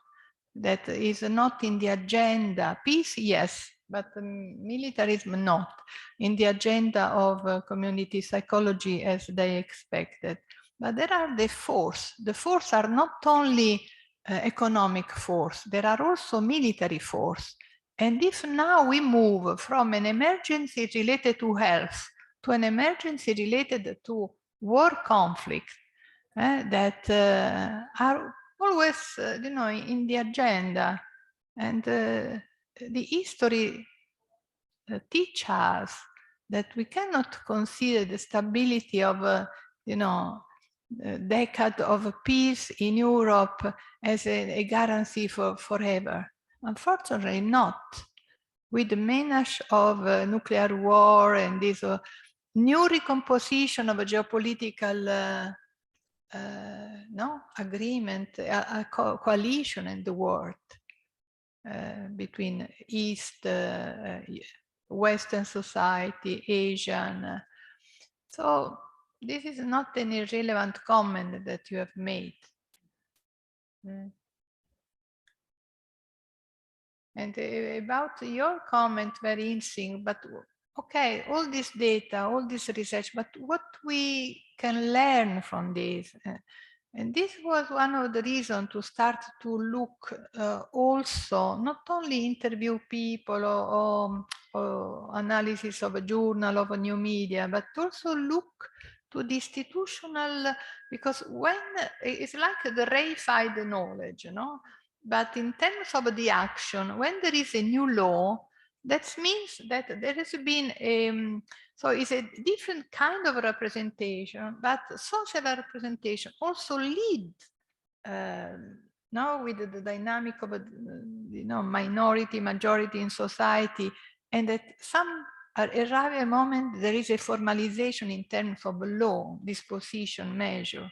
That is not in the agenda. Peace, yes, but militarism not in the agenda of community psychology as they expected. But there are the force. The force are not only economic force, there are also military force. And if now we move from an emergency related to health to an emergency related to war conflict that are always, in the agenda, and the history teach us that we cannot consider the stability of, a decade of peace in Europe as a guarantee for forever. Unfortunately, not. With the menace of nuclear war and this new recomposition of a geopolitical agreement, a coalition in the world between East, Western society, Asian. So this is not an irrelevant comment that you have made. And about your comment, very interesting, but okay, all this data, all this research, but what we can learn from this? And this was one of the reasons to start to look also, not only interview people or analysis of a journal, of a new media, but also look to the institutional, because when it's like the reified knowledge, you know, but in terms of the action, when there is a new law, that means that there has been so it's a different kind of representation, but social representation also lead now with the dynamic of a, you know, minority, majority in society, and at some arrive a moment there is a formalization in terms of law, disposition, measure,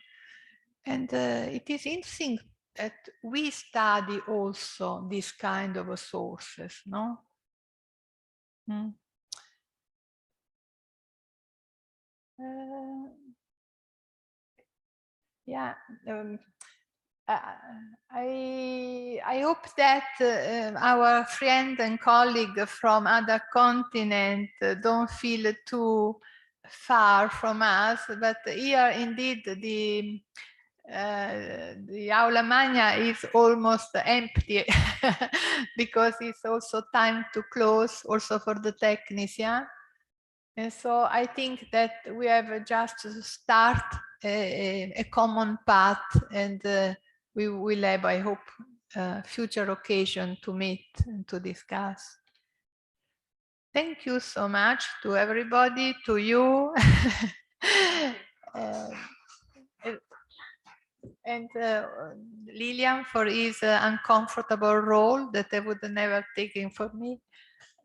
and it is interesting that we study also this kind of sources, no? Yeah, I hope that our friend and colleague from other continent don't feel too far from us, but here indeed the aula magna is almost empty because it's also time to close also for the technician. And so I think that we have just to start a common path, and we will have, I hope, future occasion to meet and to discuss. Thank you so much to everybody, to you. And Lilian for his uncomfortable role that I would never taken for me.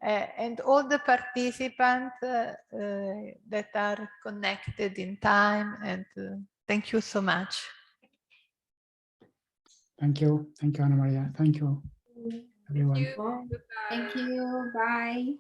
And all the participants that are connected in time, and thank you so much. Thank you, Anna Maria. Thank you, everyone. Thank you. Bye.